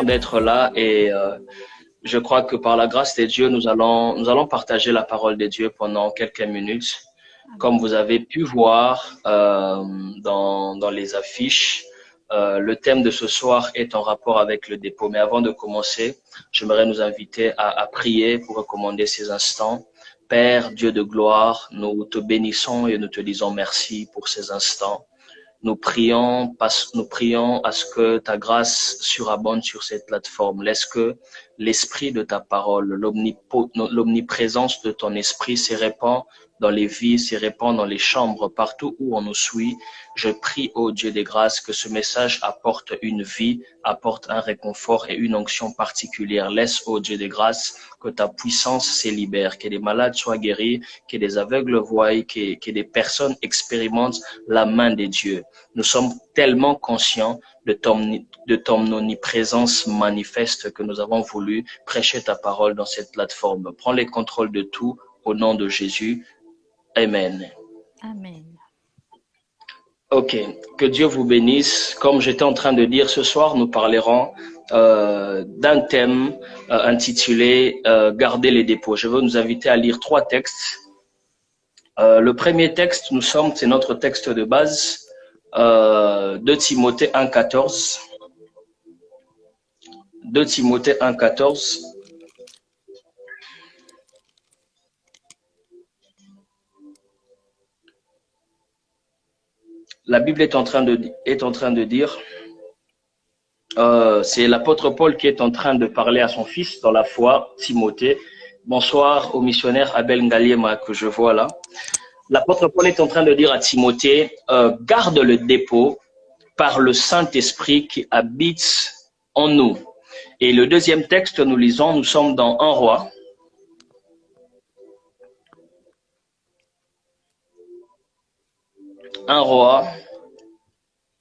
content d'être là et je crois que par la grâce de Dieu, nous allons partager la parole de Dieu pendant quelques minutes. Comme vous avez pu voir dans les affiches, le thème de ce soir est en rapport avec le dépôt. Mais avant de commencer, j'aimerais nous inviter à prier pour recommander ces instants. Père, Dieu de gloire, nous te bénissons et nous te disons merci pour ces instants. Nous prions à ce que ta grâce surabonde sur cette plateforme. Laisse que l'esprit de ta parole, l'omniprésence de ton esprit se répand dans les vies, se répand dans les chambres, partout où on nous suit. Je prie, ô Dieu des grâces, que ce message apporte une vie, apporte un réconfort et une onction particulière. Laisse, ô Dieu des grâces, que ta puissance se libère, que les malades soient guéris, que des aveugles voient, que des personnes expérimentent la main de Dieu. Nous sommes tellement conscients de ton omniprésence manifeste que nous avons voulu prêcher ta parole dans cette plateforme. Prends les contrôles de tout au nom de Jésus. Amen. Amen. Ok, que Dieu vous bénisse. Comme j'étais en train de dire, ce soir, nous parlerons d'un thème intitulé « Garder les dépôts ». Je veux nous inviter à lire 3 textes. Le premier texte, c'est notre texte de base, 2 Timothée 1,14. 2 Timothée 1,14. La Bible est en train de dire, c'est l'apôtre Paul qui est en train de parler à son fils dans la foi, Timothée. Bonsoir au missionnaire Abel Ngaliema que je vois là. L'apôtre Paul est en train de dire à Timothée, garde le dépôt par le Saint-Esprit qui habite en nous. Et le deuxième texte, nous lisons, nous sommes dans 1 Roi. 1 Roi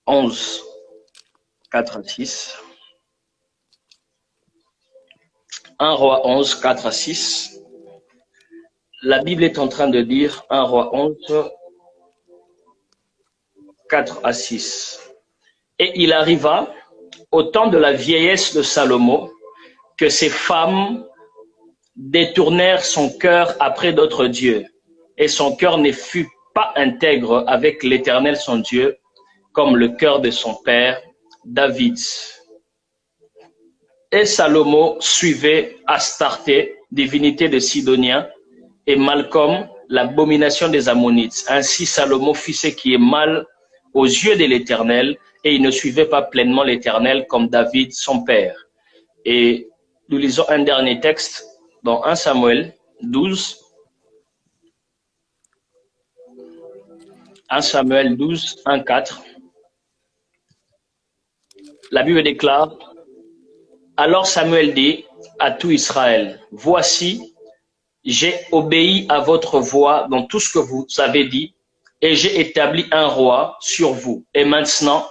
11, 4 à 6. 1 Roi 11, 4 à 6. La Bible est en train de dire 1 Roi 11, 4 à 6. Et il arriva au temps de la vieillesse de Salomon que ses femmes détournèrent son cœur après d'autres dieux, et son cœur ne fut pas intègre avec l'Éternel son Dieu, comme le cœur de son père David. Et Salomon suivait Astarté, divinité des Sidoniens, et Malcom, l'abomination des Ammonites. Ainsi Salomon fit ce qui est mal aux yeux de l'Éternel, et il ne suivait pas pleinement l'Éternel comme David son père. Et nous lisons un dernier texte dans 1 Samuel 12. 1 Samuel 12, 1, 4. La Bible déclare, alors Samuel dit à tout Israël, voici, j'ai obéi à votre voix dans tout ce que vous avez dit, et j'ai établi un roi sur vous. Et maintenant,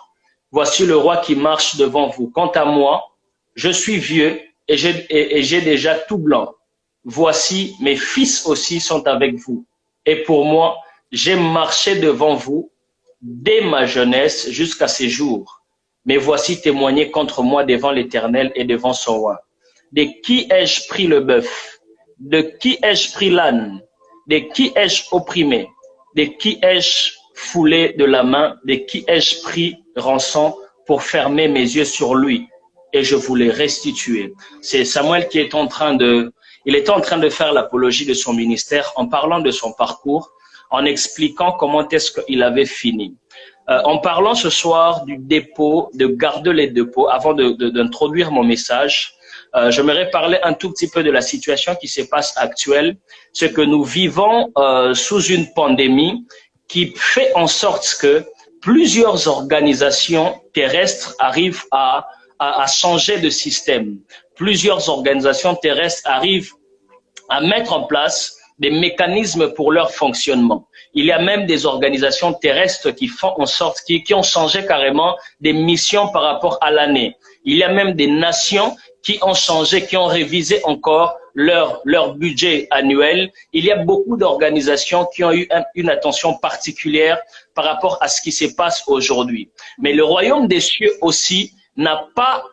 voici le roi qui marche devant vous. Quant à moi, je suis vieux et j'ai déjà tout blanc. Voici, mes fils aussi sont avec vous. Et pour moi, j'ai marché devant vous dès ma jeunesse jusqu'à ces jours. Mais voici témoigné contre moi devant l'Éternel et devant son roi. De qui ai-je pris le bœuf? De qui ai-je pris l'âne? De qui ai-je opprimé? De qui ai-je foulé de la main? De qui ai-je pris rançon pour fermer mes yeux sur lui? Et je vous l'ai restitué. C'est Samuel qui est en train de faire l'apologie de son ministère en parlant de son parcours, en expliquant comment est-ce qu'il avait fini. En parlant ce soir du dépôt, de garder les dépôts, avant d'introduire mon message, j'aimerais parler un tout petit peu de la situation qui se passe actuelle, ce que nous vivons sous une pandémie qui fait en sorte que plusieurs organisations terrestres arrivent à changer de système. Plusieurs organisations terrestres arrivent à mettre en place des mécanismes pour leur fonctionnement. Il y a même des organisations terrestres qui font en sorte, qui ont changé carrément des missions par rapport à l'année. Il y a même des nations qui ont changé, qui ont révisé encore leur budget annuel. Il y a beaucoup d'organisations qui ont eu une attention particulière par rapport à ce qui se passe aujourd'hui. Mais le royaume des cieux aussi n'a pas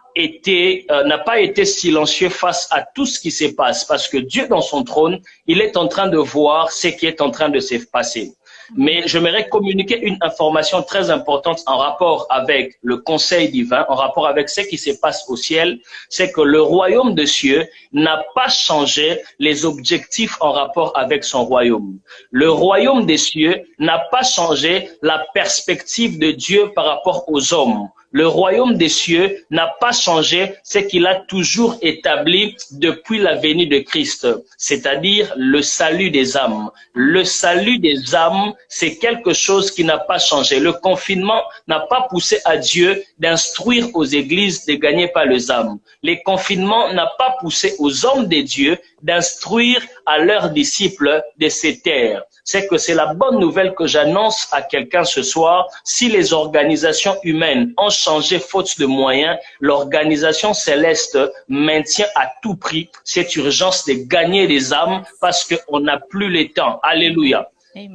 n'a pas été silencieux face à tout ce qui se passe, parce que Dieu dans son trône, il est en train de voir ce qui est en train de se passer. Mais j'aimerais communiquer une information très importante en rapport avec le conseil divin, en rapport avec ce qui se passe au ciel, c'est que le royaume des cieux n'a pas changé les objectifs en rapport avec son royaume. Le royaume des cieux n'a pas changé la perspective de Dieu par rapport aux hommes. Le royaume des cieux n'a pas changé ce qu'il a toujours établi depuis la venue de Christ, c'est-à-dire le salut des âmes. Le salut des âmes, c'est quelque chose qui n'a pas changé. Le confinement n'a pas poussé à Dieu d'instruire aux églises de gagner par les âmes. Le confinement n'a pas poussé aux hommes de Dieu d'instruire à leurs disciples de se taire. C'est que c'est la bonne nouvelle que j'annonce à quelqu'un ce soir. Si les organisations humaines ont changé faute de moyens, l'organisation céleste maintient à tout prix cette urgence de gagner des âmes parce qu'on n'a plus le temps. Alléluia.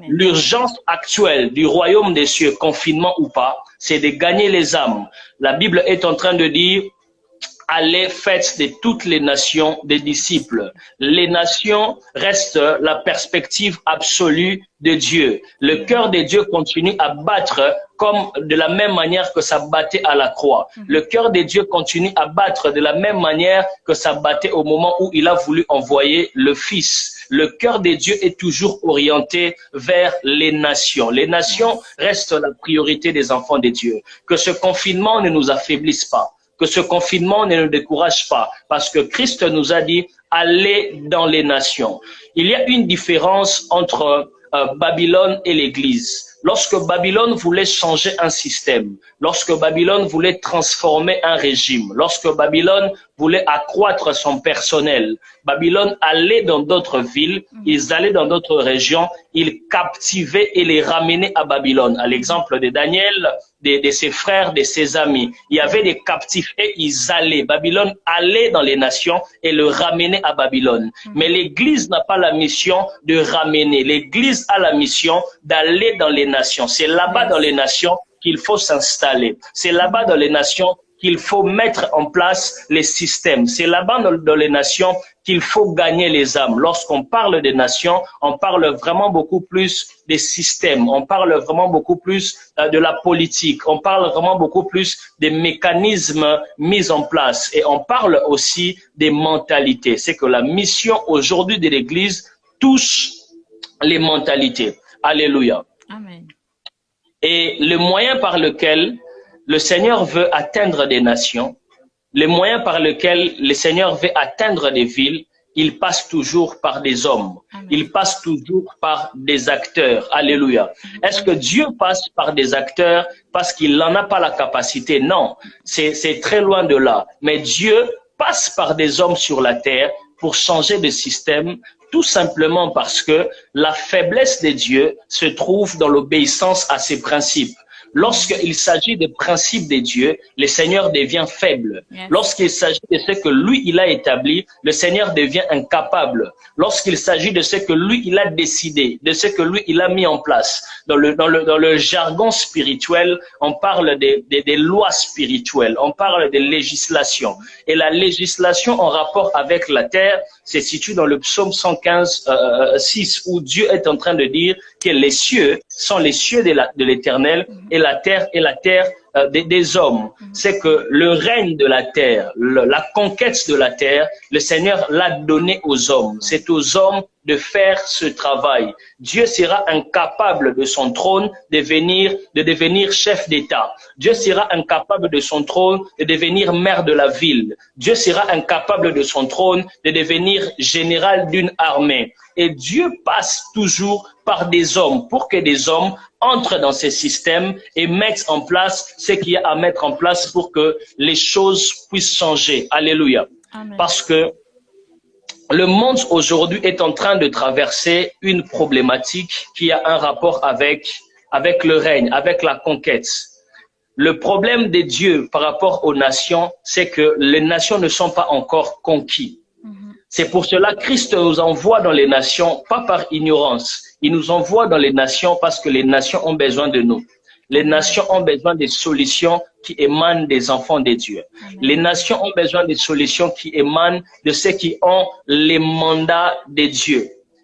L'urgence actuelle du royaume des cieux, confinement ou pas, c'est de gagner les âmes. La Bible est en train de dire: allez, faites de toutes les nations des disciples. Les nations restent la perspective absolue de Dieu. Le cœur de Dieu continue à battre comme de la même manière que ça battait à la croix. Le cœur de Dieu continue à battre de la même manière que ça battait au moment où il a voulu envoyer le Fils. Le cœur de Dieu est toujours orienté vers les nations. Les nations restent la priorité des enfants de Dieu. Que ce confinement ne nous affaiblisse pas. Que ce confinement ne nous décourage pas, parce que Christ nous a dit, allez dans les nations. Il y a une différence entre Babylone et l'Église. Lorsque Babylone voulait changer un système, lorsque Babylone voulait transformer un régime, lorsque Babylone voulait accroître son personnel, Babylone allait dans d'autres villes, ils allaient dans d'autres régions, ils captivaient et les ramenaient à Babylone. À l'exemple de Daniel, de ses frères, de ses amis, il y avait des captifs et ils allaient. Babylone allait dans les nations et le ramenait à Babylone. Mais l'Église n'a pas la mission de ramener. L'Église a la mission d'aller dans les nations. C'est là-bas dans les nations qu'il faut s'installer. C'est là-bas dans les nations qu'il faut mettre en place les systèmes. C'est là-bas dans les nations qu'il faut gagner les âmes. Lorsqu'on parle des nations, on parle vraiment beaucoup plus des systèmes. On parle vraiment beaucoup plus de la politique. On parle vraiment beaucoup plus des mécanismes mis en place. Et on parle aussi des mentalités. C'est que la mission aujourd'hui de l'Église touche les mentalités. Alléluia. Amen. Et le moyen par lequel le Seigneur veut atteindre des nations, les moyens par lesquels le Seigneur veut atteindre des villes, il passe toujours par des hommes. Amen. Il passe toujours par des acteurs. Alléluia. Est-ce que Dieu passe par des acteurs parce qu'il n'en a pas la capacité? Non, c'est très loin de là. Mais Dieu passe par des hommes sur la terre pour changer de système, tout simplement parce que la faiblesse de Dieu se trouve dans l'obéissance à ses principes. Lorsqu'il s'agit des principes de Dieu, le Seigneur devient faible. Yes. Lorsqu'il s'agit de ce que lui, il a établi, le Seigneur devient incapable. Lorsqu'il s'agit de ce que lui, il a décidé, de ce que lui, il a mis en place. Dans le jargon spirituel, on parle des lois spirituelles, on parle des législations. Et la législation en rapport avec la terre se situe dans le psaume 115, 6, où Dieu est en train de dire que les cieux sont les cieux de l'Éternel et la terre des hommes. C'est que le règne de la terre, la conquête de la terre, le Seigneur l'a donné aux hommes. C'est aux hommes de faire ce travail. Dieu sera incapable de son trône de devenir chef d'État. Dieu sera incapable de son trône de devenir maire de la ville. Dieu sera incapable de son trône de devenir général d'une armée. Et Dieu passe toujours par des hommes pour que des hommes entrent dans ces systèmes et mettent en place ce qu'il y a à mettre en place pour que les choses puissent changer. Alléluia. Amen. Parce que le monde aujourd'hui est en train de traverser une problématique qui a un rapport avec le règne, avec la conquête. Le problème de Dieu par rapport aux nations, c'est que les nations ne sont pas encore conquises. C'est pour cela que Christ nous envoie dans les nations, pas par ignorance. Il nous envoie dans les nations parce que les nations ont besoin de nous. Les nations ont besoin des solutions qui émanent des enfants de Dieu. Amen. Les nations ont besoin des solutions qui émanent de ceux qui ont les mandats de Dieu.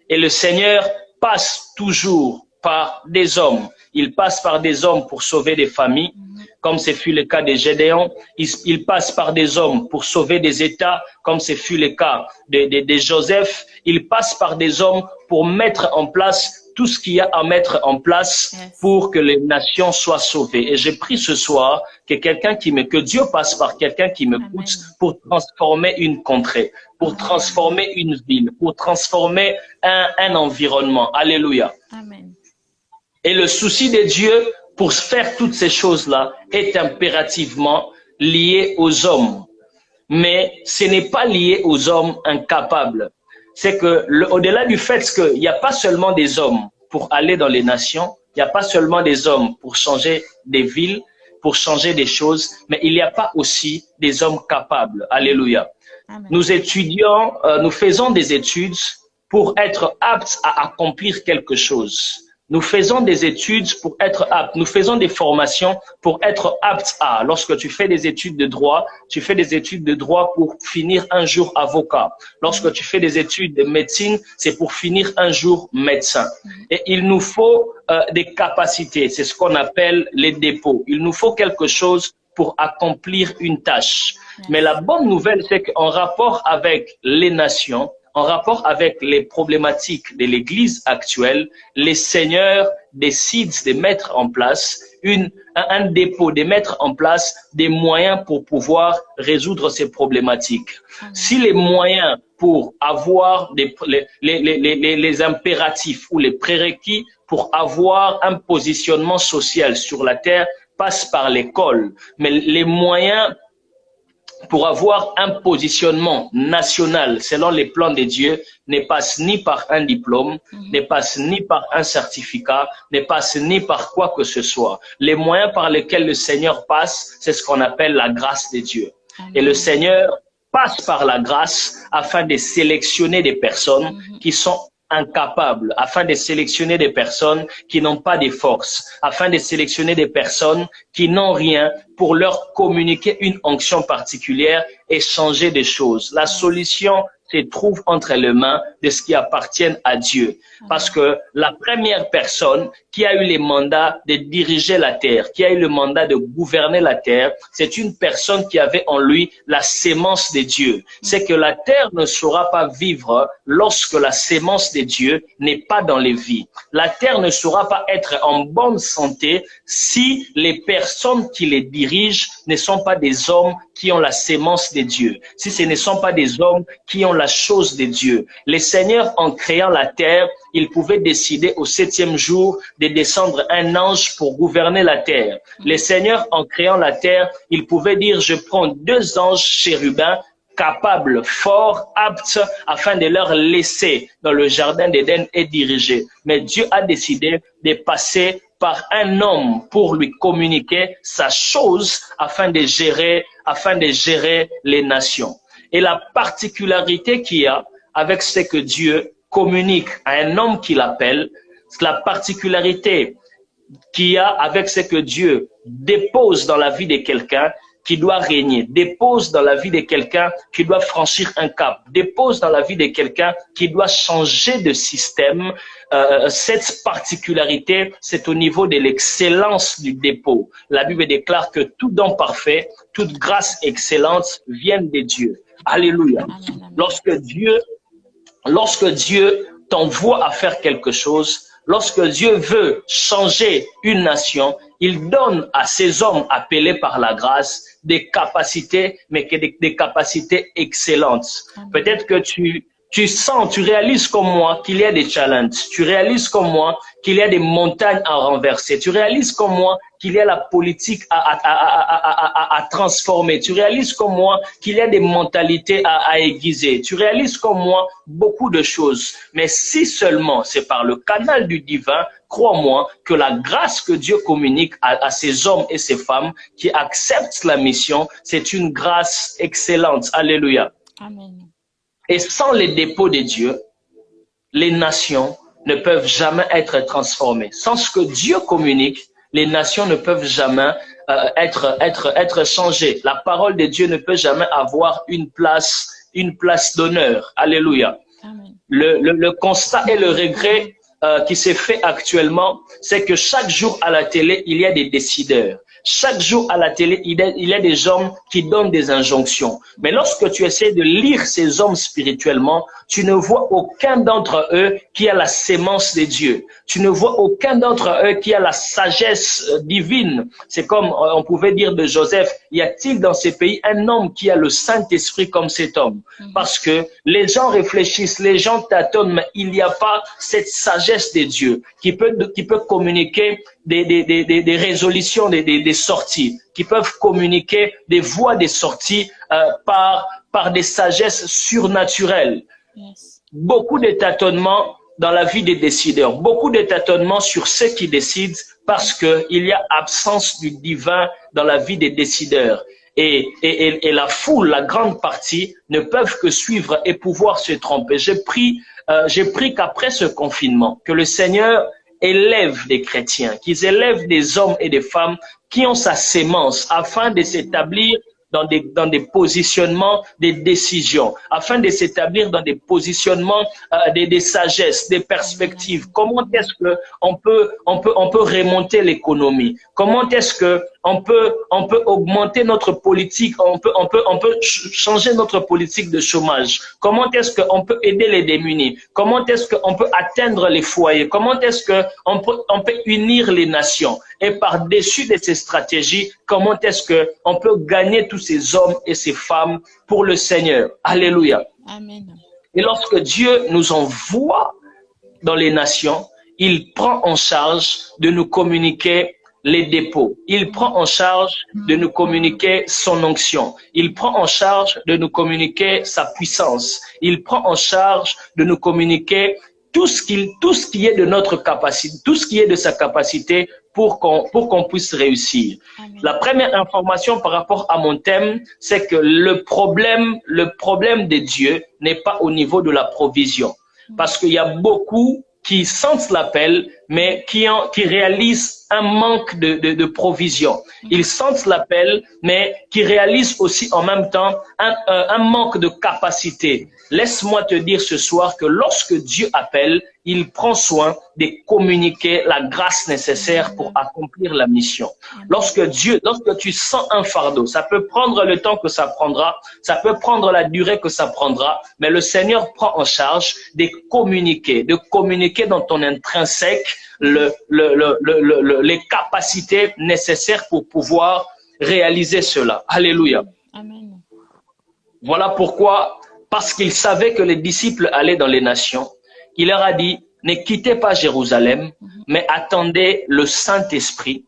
Et le Seigneur passe toujours par des hommes. Il passe par des hommes pour sauver des familles, comme ce fut le cas de Gédéon. Il passe par des hommes pour sauver des États, comme ce fut le cas de Joseph. Il passe par des hommes pour mettre en place tout ce qu'il y a à mettre en place pour que les nations soient sauvées. Et j'ai pris ce soir que que Dieu passe par quelqu'un qui m'écoute pour transformer une contrée, pour transformer une ville, pour transformer un environnement. Alléluia. Amen. Et le souci de Dieu pour faire toutes ces choses-là est impérativement lié aux hommes. Mais ce n'est pas lié aux hommes incapables. C'est que au-delà du fait qu'il n'y a pas seulement des hommes pour aller dans les nations, il n'y a pas seulement des hommes pour changer des villes, pour changer des choses, mais il n'y a pas aussi des hommes capables. Alléluia. Amen. Nous faisons des études pour être aptes à accomplir quelque chose. Nous faisons des études pour être aptes. Nous faisons des formations pour être aptes à. Lorsque tu fais des études de droit, tu fais des études de droit pour finir un jour avocat. Lorsque tu fais des études de médecine, c'est pour finir un jour médecin. Et il nous faut des capacités. C'est ce qu'on appelle les dépôts. Il nous faut quelque chose pour accomplir une tâche. Mais la bonne nouvelle, c'est qu'en rapport avec les nations, en rapport avec les problématiques de l'Église actuelle, les seigneurs décident de mettre en place un dépôt, de mettre en place des moyens pour pouvoir résoudre ces problématiques. Si les moyens pour avoir les impératifs ou les prérequis pour avoir un positionnement social sur la terre passent par l'école, mais les moyens pour avoir un positionnement national selon les plans de Dieu ne passe ni par un diplôme, ne passe ni par un certificat, ne passe ni par quoi que ce soit. Les moyens par lesquels le Seigneur passe, c'est ce qu'on appelle la grâce de Dieu. Et le Seigneur passe par la grâce afin de sélectionner des personnes qui sont incapables, afin de sélectionner des personnes qui n'ont pas de force, afin de sélectionner des personnes qui n'ont rien pour leur communiquer une onction particulière et changer des choses. La solution se trouve entre les mains de ce qui appartient à Dieu. Parce que la première personne qui a eu les mandats de diriger la terre, qui a eu le mandat de gouverner la terre, c'est une personne qui avait en lui la sémence de Dieu. C'est que la terre ne saura pas vivre lorsque la sémence de Dieu n'est pas dans les vies. La terre ne saura pas être en bonne santé si les personnes qui les dirigent ne sont pas des hommes qui ont la sémence de Dieu, si ce ne sont pas des hommes qui ont la chose de Dieu. Les seigneurs, en créant la terre, ils pouvaient décider au 7e jour de descendre un ange pour gouverner la terre. Les seigneurs, en créant la terre, ils pouvaient dire, je prends 2 anges chérubins capables, forts, aptes, afin de leur laisser dans le jardin d'Éden et diriger. Mais Dieu a décidé de passer par un homme pour lui communiquer sa chose afin de gérer les nations. Et la particularité qu'il y a avec ce que Dieu communique à un homme qu'il appelle, la particularité qu'il y a avec ce que Dieu dépose dans la vie de quelqu'un qui doit régner, dépose dans la vie de quelqu'un qui doit franchir un cap, dépose dans la vie de quelqu'un qui doit changer de système. Cette particularité, c'est au niveau de l'excellence du dépôt. La Bible déclare que tout don parfait, toute grâce excellente viennent de Dieu. Alléluia. Lorsque Dieu t'envoie à faire quelque chose, lorsque Dieu veut changer une nation, il donne à ces hommes appelés par la grâce des capacités, mais des capacités excellentes. Peut-être que tu réalises comme moi qu'il y a des challenges, tu réalises comme moi qu'il y a des montagnes à renverser, tu réalises comme moi qu'il y a la politique à transformer, tu réalises comme moi qu'il y a des mentalités à aiguiser, tu réalises comme moi beaucoup de choses. Mais si seulement c'est par le canal du divin, crois-moi que la grâce que Dieu communique à ces hommes et ces femmes qui acceptent la mission, c'est une grâce excellente. Alléluia. Amen. Et sans les dépôts de Dieu, les nations ne peuvent jamais être transformées. Sans ce que Dieu communique, les nations ne peuvent jamais être changées. La parole de Dieu ne peut jamais avoir une place d'honneur. Alléluia. Amen. Le constat et le regret qui s'est fait actuellement, c'est que chaque jour à la télé, il y a des décideurs. Chaque jour à la télé, il y a des hommes qui donnent des injonctions. Mais lorsque tu essaies de lire ces hommes spirituellement, tu ne vois aucun d'entre eux qui a la sémence de Dieu. Tu ne vois aucun d'entre eux qui a la sagesse divine. C'est comme on pouvait dire de Joseph, y a-t-il dans ces pays un homme qui a le Saint-Esprit comme cet homme? Parce que les gens réfléchissent, les gens tâtonnent, mais il n'y a pas cette sagesse de Dieu qui peut communiquer des résolutions, des sorties, qui peuvent communiquer des voies des sorties par des sagesses surnaturelles. Yes. Beaucoup de tâtonnements dans la vie des décideurs, beaucoup de tâtonnements sur ceux qui décident parce qu'il y a absence du divin dans la vie des décideurs. Et la foule, la grande partie, ne peuvent que suivre et pouvoir se tromper. J'ai pris qu'après ce confinement, que le Seigneur élève des chrétiens, qu'ils élèvent des hommes et des femmes qui ont sa sémence afin de s'établir dans des positionnements, des décisions, afin de s'établir dans des positionnements, des sagesses, des perspectives. Comment est-ce que on peut remonter l'économie? Comment est-ce que on peut augmenter notre politique? On peut changer notre politique de chômage. Comment est-ce qu'on peut aider les démunis? Comment est-ce qu'on peut atteindre les foyers? Comment est-ce que on peut unir les nations? Et par-dessus de ces stratégies, comment est-ce que on peut gagner tous ces hommes et ces femmes pour le Seigneur? Alléluia. Amen. Et lorsque Dieu nous envoie dans les nations, il prend en charge de nous communiquer les dépôts. Il prend en charge de nous communiquer son onction. Il prend en charge de nous communiquer sa puissance. Il prend en charge de nous communiquer tout ce qui est de notre capacité, tout ce qui est de sa capacité pour qu'on puisse réussir. Amen. La première information par rapport à mon thème, c'est que le problème de Dieu n'est pas au niveau de la provision. Parce qu'il y a beaucoup qui sentent l'appel, mais qui réalisent un manque de provision. Ils sentent l'appel, mais qui réalisent aussi en même temps un manque de capacité. Laisse-moi te dire ce soir que lorsque Dieu appelle, il prend soin de communiquer la grâce nécessaire pour accomplir la mission. Lorsque tu sens un fardeau, ça peut prendre le temps que ça prendra, ça peut prendre la durée que ça prendra, mais le Seigneur prend en charge de communiquer dans ton intrinsèque les capacités nécessaires pour pouvoir réaliser cela. Alléluia. Amen. Voilà pourquoi, parce qu'il savait que les disciples allaient dans les nations, il leur a dit, ne quittez pas Jérusalem, mais attendez le Saint-Esprit.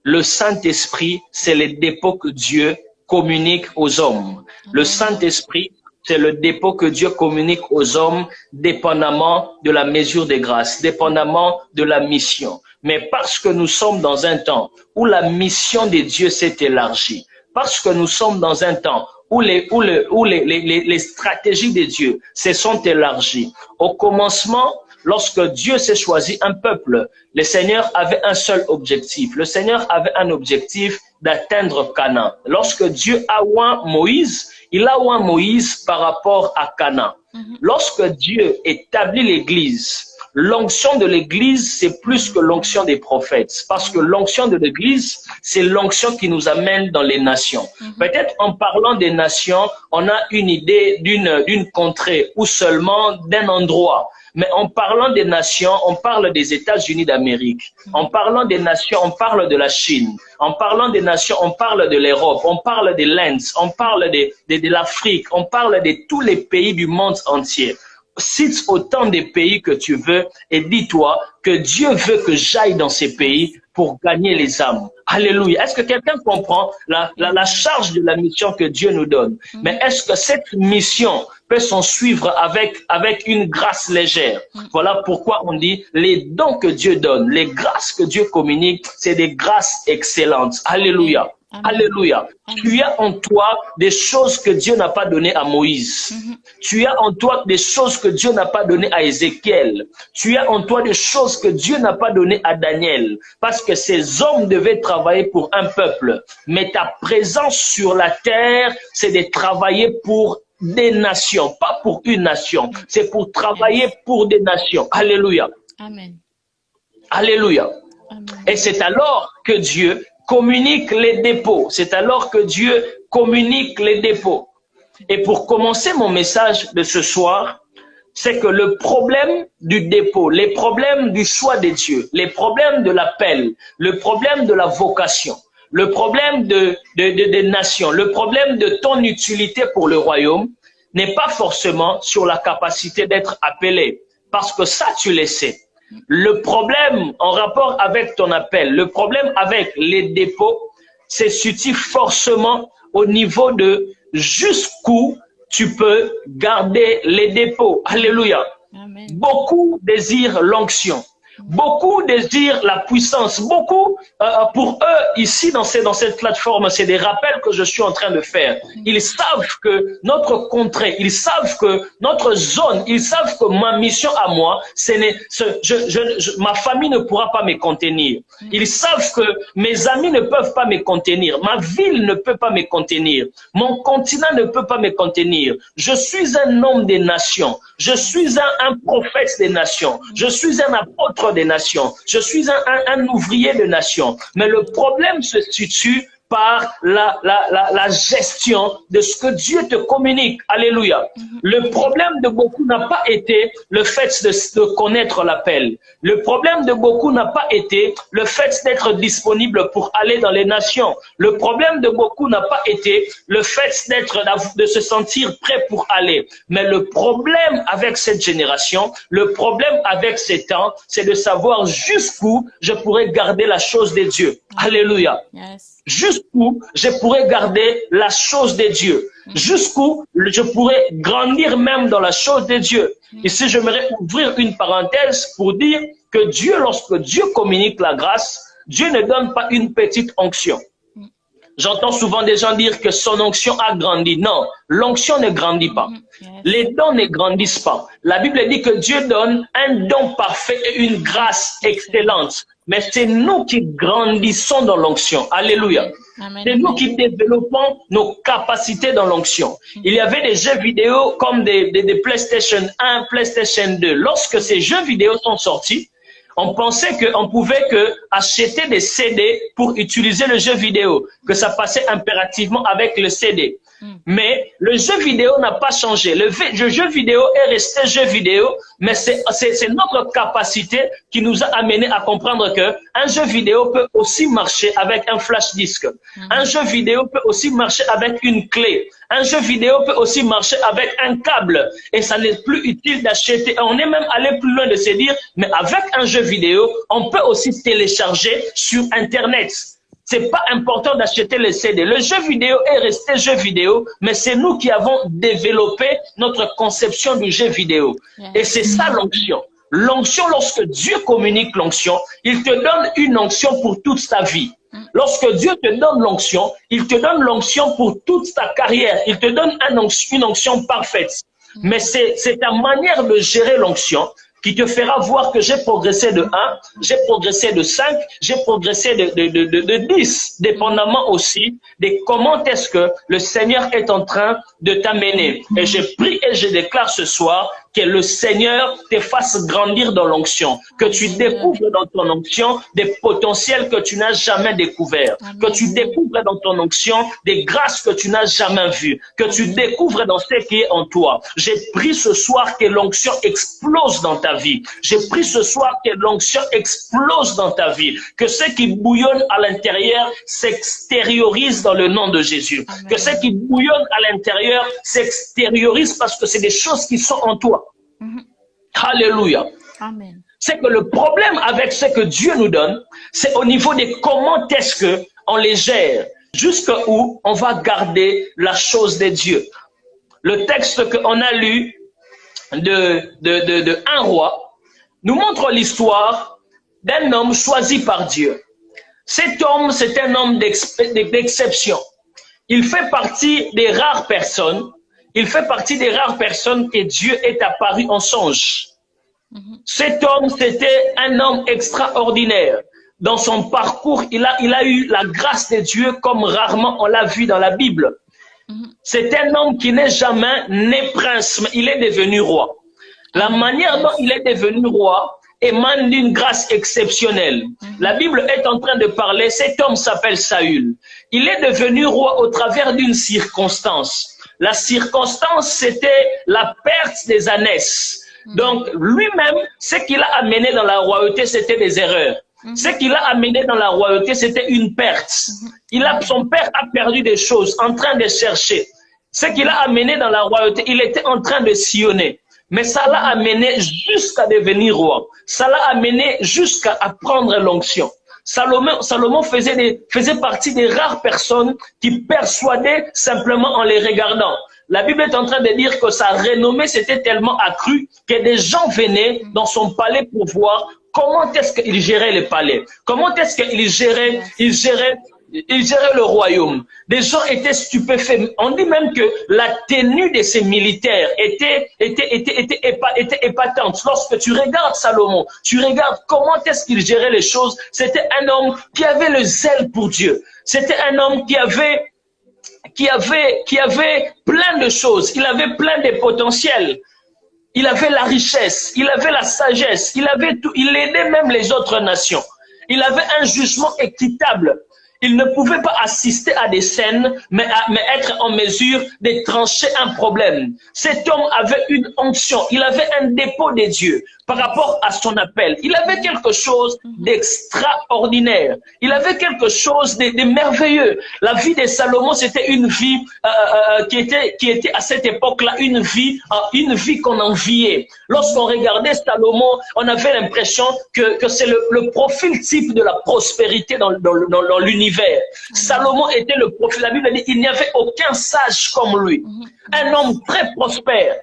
Le Saint-Esprit, c'est le dépôt que Dieu communique aux hommes. Le Saint-Esprit, c'est le dépôt que Dieu communique aux hommes, dépendamment de la mesure des grâces, dépendamment de la mission. Mais parce que nous sommes dans un temps où la mission de Dieu s'est élargie, parce que nous sommes dans un temps où les stratégies de Dieu se sont élargies. Au commencement, lorsque Dieu s'est choisi un peuple, le Seigneur avait un seul objectif. Le Seigneur avait un objectif d'atteindre Canaan. Lorsque Dieu a oint Moïse, il a oint Moïse par rapport à Canaan. Lorsque Dieu établit l'Église, l'onction de l'Église, c'est plus que l'onction des prophètes. Parce que l'onction de l'Église, c'est l'onction qui nous amène dans les nations. Peut-être en parlant des nations, on a une idée d'une contrée ou seulement d'un endroit. Mais en parlant des nations, on parle des États-Unis d'Amérique. En parlant des nations, on parle de la Chine. En parlant des nations, on parle de l'Europe. On parle de l'Inde. On parle de l'Afrique. On parle de tous les pays du monde entier. Cite autant de pays que tu veux et dis-toi que Dieu veut que j'aille dans ces pays pour gagner les âmes. Alléluia. Est-ce que quelqu'un comprend la charge de la mission que Dieu nous donne? Mais est-ce que cette mission peut s'en suivre avec une grâce légère? Voilà pourquoi on dit les dons que Dieu donne, les grâces que Dieu communique, c'est des grâces excellentes. Alléluia. Amen. Alléluia. Amen. Tu as en toi des choses que Dieu n'a pas données à Moïse. Tu as en toi des choses que Dieu n'a pas données à Ézéchiel. Tu as en toi des choses que Dieu n'a pas données à Daniel. Parce que ces hommes devaient travailler pour un peuple. Mais ta présence sur la terre, c'est de travailler pour des nations, pas pour une nation. C'est pour travailler pour des nations. Alléluia. Amen. Alléluia. Amen. Et c'est alors que Dieu communique les dépôts. C'est alors que Dieu communique les dépôts. Et pour commencer mon message de ce soir, c'est que le problème du dépôt, les problèmes du choix de Dieu, les problèmes de l'appel, le problème de la vocation, le problème des nations, le problème de ton utilité pour le royaume n'est pas forcément sur la capacité d'être appelé. Parce que ça, tu le sais. Le problème en rapport avec ton appel, le problème avec les dépôts, c'est situé forcément au niveau de jusqu'où tu peux garder les dépôts. Alléluia. Amen. Beaucoup désirent l'onction. Beaucoup désirent la puissance. Beaucoup, pour eux, ici, dans cette plateforme, c'est des rappels que je suis en train de faire. Ils savent que notre contrée, ils savent que notre zone, ils savent que ma mission à moi, ma famille ne pourra pas me contenir. Ils savent que mes amis ne peuvent pas me contenir. Ma ville ne peut pas me contenir. Mon continent ne peut pas me contenir. Je suis un homme des nations. Je suis un prophète des nations. Je suis un apôtre des nations. Je suis un ouvrier des nations. Mais le problème se situe par la gestion de ce que Dieu te communique. Alléluia. Le problème de beaucoup n'a pas été le fait de connaître l'appel. Le problème de beaucoup n'a pas été le fait d'être disponible pour aller dans les nations. Le problème de beaucoup n'a pas été le fait de se sentir prêt pour aller. Mais le problème avec cette génération, le problème avec ces temps, c'est de savoir jusqu'où je pourrais garder la chose de Dieu. Alléluia. Yes. Jusqu'où je pourrais garder la chose de Dieu. Jusqu'où je pourrais grandir même dans la chose de Dieu. Ici, j'aimerais ouvrir une parenthèse pour dire que Dieu, lorsque Dieu communique la grâce, Dieu ne donne pas une petite onction. J'entends souvent des gens dire que son onction a grandi. Non, l'onction ne grandit pas. Les dons ne grandissent pas. La Bible dit que Dieu donne un don parfait et une grâce excellente. Mais c'est nous qui grandissons dans l'onction. Alléluia. C'est nous qui développons nos capacités dans l'onction. Il y avait des jeux vidéo comme des PlayStation 1, PlayStation 2. Lorsque ces jeux vidéo sont sortis, on pensait qu'on pouvait acheter des CD pour utiliser le jeu vidéo, que ça passait impérativement avec le CD. Mais le jeu vidéo n'a pas changé. Le jeu vidéo est resté jeu vidéo, mais c'est notre capacité qui nous a amené à comprendre que un jeu vidéo peut aussi marcher avec un flash disque. Un jeu vidéo peut aussi marcher avec une clé. Un jeu vidéo peut aussi marcher avec un câble. Et ça n'est plus utile d'acheter. On est même allé plus loin de se dire, mais avec un jeu vidéo, on peut aussi télécharger sur Internet. C'est pas important d'acheter les CD. Le jeu vidéo est resté jeu vidéo, mais c'est nous qui avons développé notre conception du jeu vidéo. Et c'est ça l'onction. L'onction, lorsque Dieu communique l'onction, il te donne une onction pour toute ta vie. Lorsque Dieu te donne l'onction, il te donne l'onction pour toute ta carrière. Il te donne une onction parfaite. Mais c'est ta manière de gérer l'onction qui te fera voir que j'ai progressé de 1, j'ai progressé de 5, j'ai progressé de 10, dépendamment aussi de comment est-ce que le Seigneur est en train de t'amener. Et je prie et je déclare ce soir que le Seigneur te fasse grandir dans l'onction, que tu découvres dans ton onction des potentiels que tu n'as jamais découverts, que tu découvres dans ton onction des grâces que tu n'as jamais vues, que tu découvres dans ce qui est en toi. J'ai pris ce soir que l'onction explose dans ta vie. J'ai pris ce soir que l'onction explose dans ta vie, que ce qui bouillonne à l'intérieur s'extériorise dans le nom de Jésus, que ce qui bouillonne à l'intérieur s'extériorise parce que c'est des choses qui sont en toi. Alléluia. Amen. C'est que le problème avec ce que Dieu nous donne, c'est au niveau de comment est-ce que on les gère, jusqu'où on va garder la chose de Dieu. Le texte qu'on a lu de un roi nous montre l'histoire d'un homme choisi par Dieu. Cet homme, c'est un homme d'exception. Il fait partie des rares personnes. Il fait partie des rares personnes que Dieu est apparu en songe. Cet homme, c'était un homme extraordinaire. Dans son parcours, il a eu la grâce de Dieu comme rarement on l'a vu dans la Bible. C'est un homme qui n'est jamais né prince, mais il est devenu roi. La manière dont il est devenu roi émane d'une grâce exceptionnelle. La Bible est en train de parler, cet homme s'appelle Saül. Il est devenu roi au travers d'une circonstance. La circonstance, c'était la perte des ânesse. Donc, lui-même, ce qu'il a amené dans la royauté, c'était des erreurs. Ce qu'il a amené dans la royauté, c'était une perte. Son père a perdu des choses, en train de chercher. Ce qu'il a amené dans la royauté, il était en train de sillonner. Mais ça l'a amené jusqu'à devenir roi. Ça l'a amené jusqu'à prendre l'onction. Salomon faisait partie des rares personnes qui persuadaient simplement en les regardant. La Bible est en train de dire que sa renommée s'était tellement accrue que des gens venaient dans son palais pour voir comment est-ce qu'il gérait le palais, comment est-ce qu'il gérait le royaume. Des gens étaient stupéfaits. On dit même que la tenue de ces militaires était épatante. Lorsque tu regardes Salomon, tu regardes comment est-ce qu'il gérait les choses. C'était un homme qui avait le zèle pour Dieu. C'était un homme qui avait plein de choses. Il avait plein de potentiel. Il avait la richesse, il avait la sagesse, il avait tout. Il aidait même les autres nations. Il avait un jugement équitable. Il ne pouvait pas assister à des scènes, mais être en mesure de trancher un problème. Cet homme avait une onction, il avait un dépôt de Dieu par rapport à son appel. Il avait quelque chose d'extraordinaire. Il avait quelque chose de merveilleux. La vie de Salomon, c'était une vie qui était à cette époque-là une vie qu'on enviait. Lorsqu'on regardait Salomon, on avait l'impression que c'est le profil type de la prospérité dans l'univers. Salomon était le profil. La Bible dit qu'il n'y avait aucun sage comme lui. Un homme très prospère.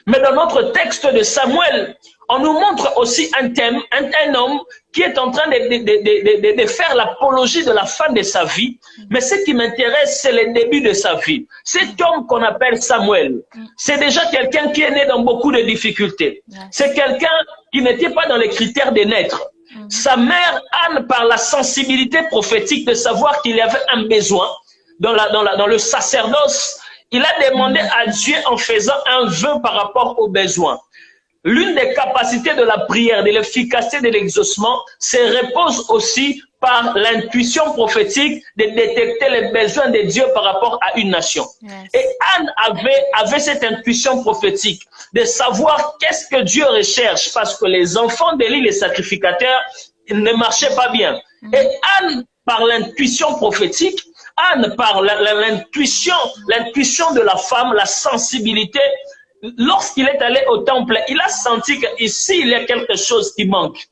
Mais dans notre texte de Samuel, on nous montre aussi un thème, un homme qui est en train de faire l'apologie de la fin de sa vie. Mais ce qui m'intéresse, c'est le début de sa vie. Cet homme qu'on appelle Samuel, c'est déjà quelqu'un qui est né dans beaucoup de difficultés. C'est quelqu'un qui n'était pas dans les critères de naître. Sa mère, Anne, par la sensibilité prophétique de savoir qu'il y avait un besoin dans le sacerdoce, il a demandé à Dieu en faisant un vœu par rapport aux besoins. L'une des capacités de la prière, de l'efficacité de l'exaucement, se repose aussi par l'intuition prophétique de détecter les besoins de Dieu par rapport à une nation. Et Anne avait cette intuition prophétique de savoir qu'est-ce que Dieu recherche, parce que les enfants d'Élie, les sacrificateurs, ne marchaient pas bien. Et Anne, par l'intuition prophétique, Anne, par l'intuition de la femme, la sensibilité, lorsqu'il est allé au temple, il a senti qu'ici, il y a quelque chose qui manque.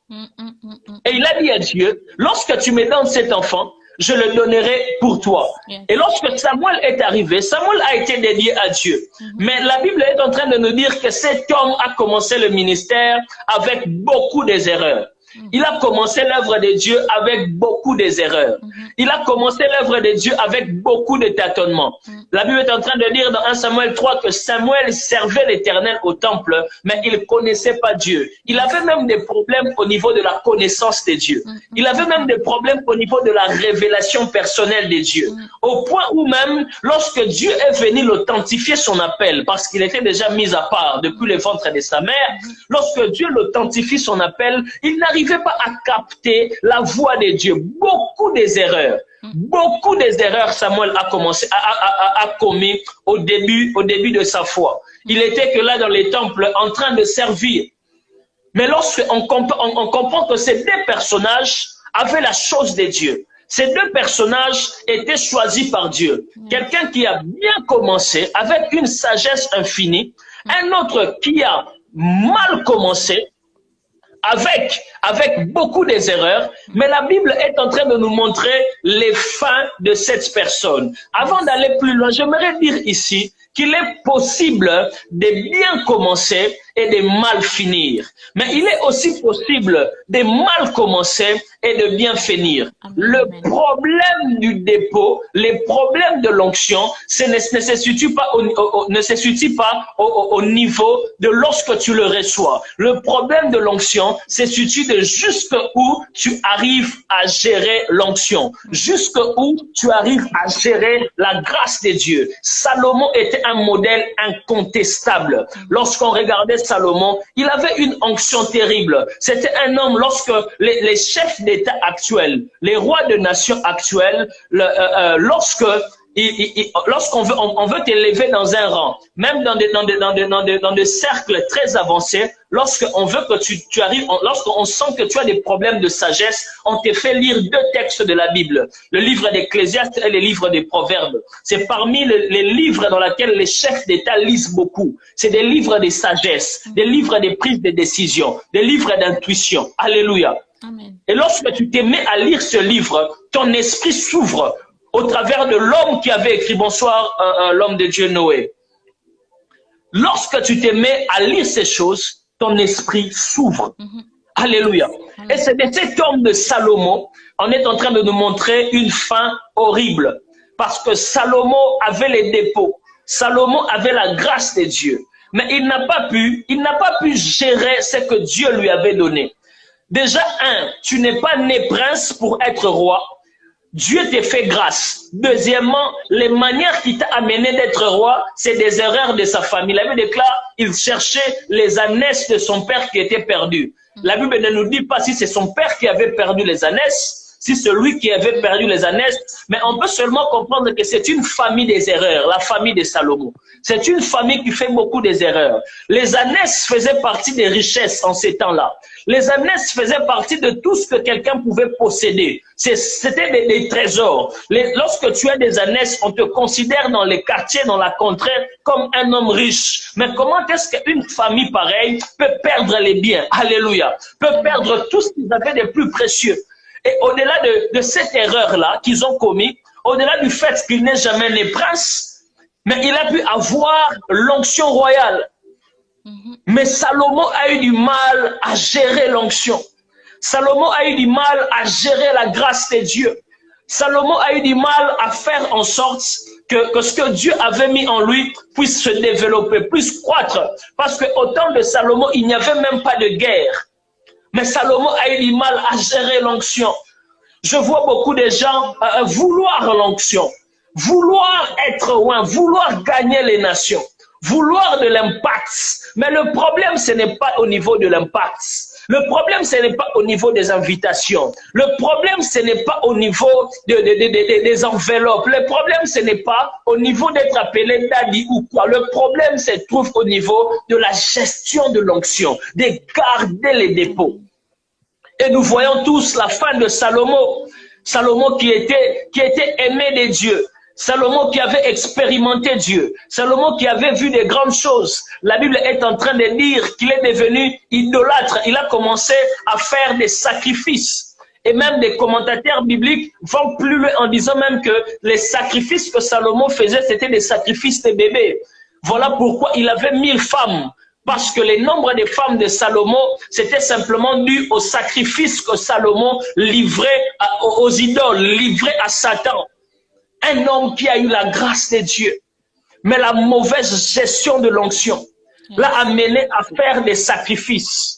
Et il a dit à Dieu, lorsque tu me donnes cet enfant, je le donnerai pour toi. Et lorsque Samuel est arrivé, Samuel a été dédié à Dieu. Mais la Bible est en train de nous dire que cet homme a commencé le ministère avec beaucoup d'erreurs. Il a commencé l'œuvre de Dieu avec beaucoup d'erreurs. Il a commencé l'œuvre de Dieu avec beaucoup de tâtonnements. La Bible est en train de dire dans 1 Samuel 3 que Samuel servait l'Éternel au temple, mais il ne connaissait pas Dieu. Il avait même des problèmes au niveau de la connaissance de Dieu. Il avait même des problèmes au niveau de la révélation personnelle de Dieu. Au point où même, lorsque Dieu est venu l'authentifier son appel, parce qu'il était déjà mis à part depuis le ventre de sa mère, lorsque Dieu l'authentifie son appel, il n'arrivait pas à capter la voix de Dieu. Beaucoup d'erreurs. Beaucoup d'erreurs Samuel a commis au début de sa foi. Il était que là dans les temples en train de servir. Mais lorsqu'on comprend que ces deux personnages avaient la chose de Dieu. Ces deux personnages étaient choisis par Dieu. Quelqu'un qui a bien commencé avec une sagesse infinie, un autre qui a mal commencé avec beaucoup d'erreurs, mais la Bible est en train de nous montrer les fins de cette personne. Avant d'aller plus loin, j'aimerais dire ici qu'il est possible de bien commencer et de mal finir. Mais il est aussi possible de mal commencer et de bien finir. Le problème du dépôt, les problèmes de l'onction, ne se situe pas au niveau de lorsque tu le reçois. Le problème de l'onction se situe de jusqu'où tu arrives à gérer l'onction, jusqu'où tu arrives à gérer la grâce de Dieu. Salomon était un modèle incontestable. Lorsqu'on regardait Salomon, il avait une onction terrible. C'était un homme, lorsque les chefs d'État actuels, les rois de nations actuels, lorsqu'on veut t'élever dans un rang, même dans des cercles très avancés, lorsqu'on veut que tu arrives, lorsqu'on sent que tu as des problèmes de sagesse, on te fait lire 2 textes de la Bible, le livre d'Ecclésiaste et le livre des Proverbes. C'est parmi les livres dans lesquels les chefs d'État lisent beaucoup. C'est des livres de sagesse, des livres de prise de décision, des livres d'intuition. Alléluia. Amen. Et lorsque tu te mets à lire ce livre, ton esprit s'ouvre au travers de l'homme qui avait écrit, bonsoir, l'homme de Dieu Noé. Lorsque tu te mets à lire ces choses, ton esprit s'ouvre. Alléluia. Et c'est de cet homme de Salomon, on est en train de nous montrer une fin horrible. Parce que Salomon avait les dépôts. Salomon avait la grâce de Dieu. Mais il n'a pas pu gérer ce que Dieu lui avait donné. Déjà, tu n'es pas né prince pour être roi. Dieu te fait grâce. Deuxièmement, les manières qui t'a amené d'être roi, c'est des erreurs de sa famille. La Bible déclare, il cherchait les ânesses de son père qui étaient perdus. La Bible ne nous dit pas si c'est son père qui avait perdu les ânesses, si c'est lui qui avait perdu les ânesses, mais on peut seulement comprendre que c'est une famille des erreurs, la famille de Salomon. C'est une famille qui fait beaucoup des erreurs. Les ânesses faisaient partie des richesses en ces temps-là. Les ânesses faisaient partie de tout ce que quelqu'un pouvait posséder. C'était des trésors. Lorsque tu as des ânesses, on te considère dans les quartiers, dans la contrée, comme un homme riche. Mais comment est-ce qu'une famille pareille peut perdre les biens? Alléluia. Peut perdre tout ce qu'ils avaient de plus précieux. Et au-delà de cette erreur-là qu'ils ont commis, au-delà du fait qu'il n'est jamais né prince, mais il a pu avoir l'onction royale. Mais Salomon a eu du mal à gérer l'onction. Salomon a eu du mal à gérer la grâce de Dieu. Salomon a eu du mal à faire en sorte que ce que Dieu avait mis en lui puisse se développer, puisse croître. Parce qu'au temps de Salomon, il n'y avait même pas de guerre. Mais Salomon a eu du mal à gérer l'onction. Je vois beaucoup de gens vouloir l'onction, vouloir être loin, vouloir gagner les nations, vouloir de l'impact. Mais le problème, ce n'est pas au niveau de l'impact. Le problème, ce n'est pas au niveau des invitations. Le problème, ce n'est pas au niveau des enveloppes. Le problème, ce n'est pas au niveau d'être appelé daddy ou quoi. Le problème se trouve au niveau de la gestion de l'onction, de garder les dépôts. Et nous voyons tous la fin de Salomon. Salomon qui était aimé de Dieu. Salomon qui avait expérimenté Dieu. Salomon qui avait vu des grandes choses. La Bible est en train de dire qu'il est devenu idolâtre. Il a commencé à faire des sacrifices. Et même des commentateurs bibliques vont plus loin en disant même que les sacrifices que Salomon faisait, c'était des sacrifices de bébés. Voilà pourquoi il avait 1000 femmes. Parce que le nombre de femmes de Salomon, c'était simplement dû au sacrifice que Salomon livrait aux idoles, livrait à Satan. Un homme qui a eu la grâce de Dieu, mais la mauvaise gestion de l'onction l'a amené à faire des sacrifices.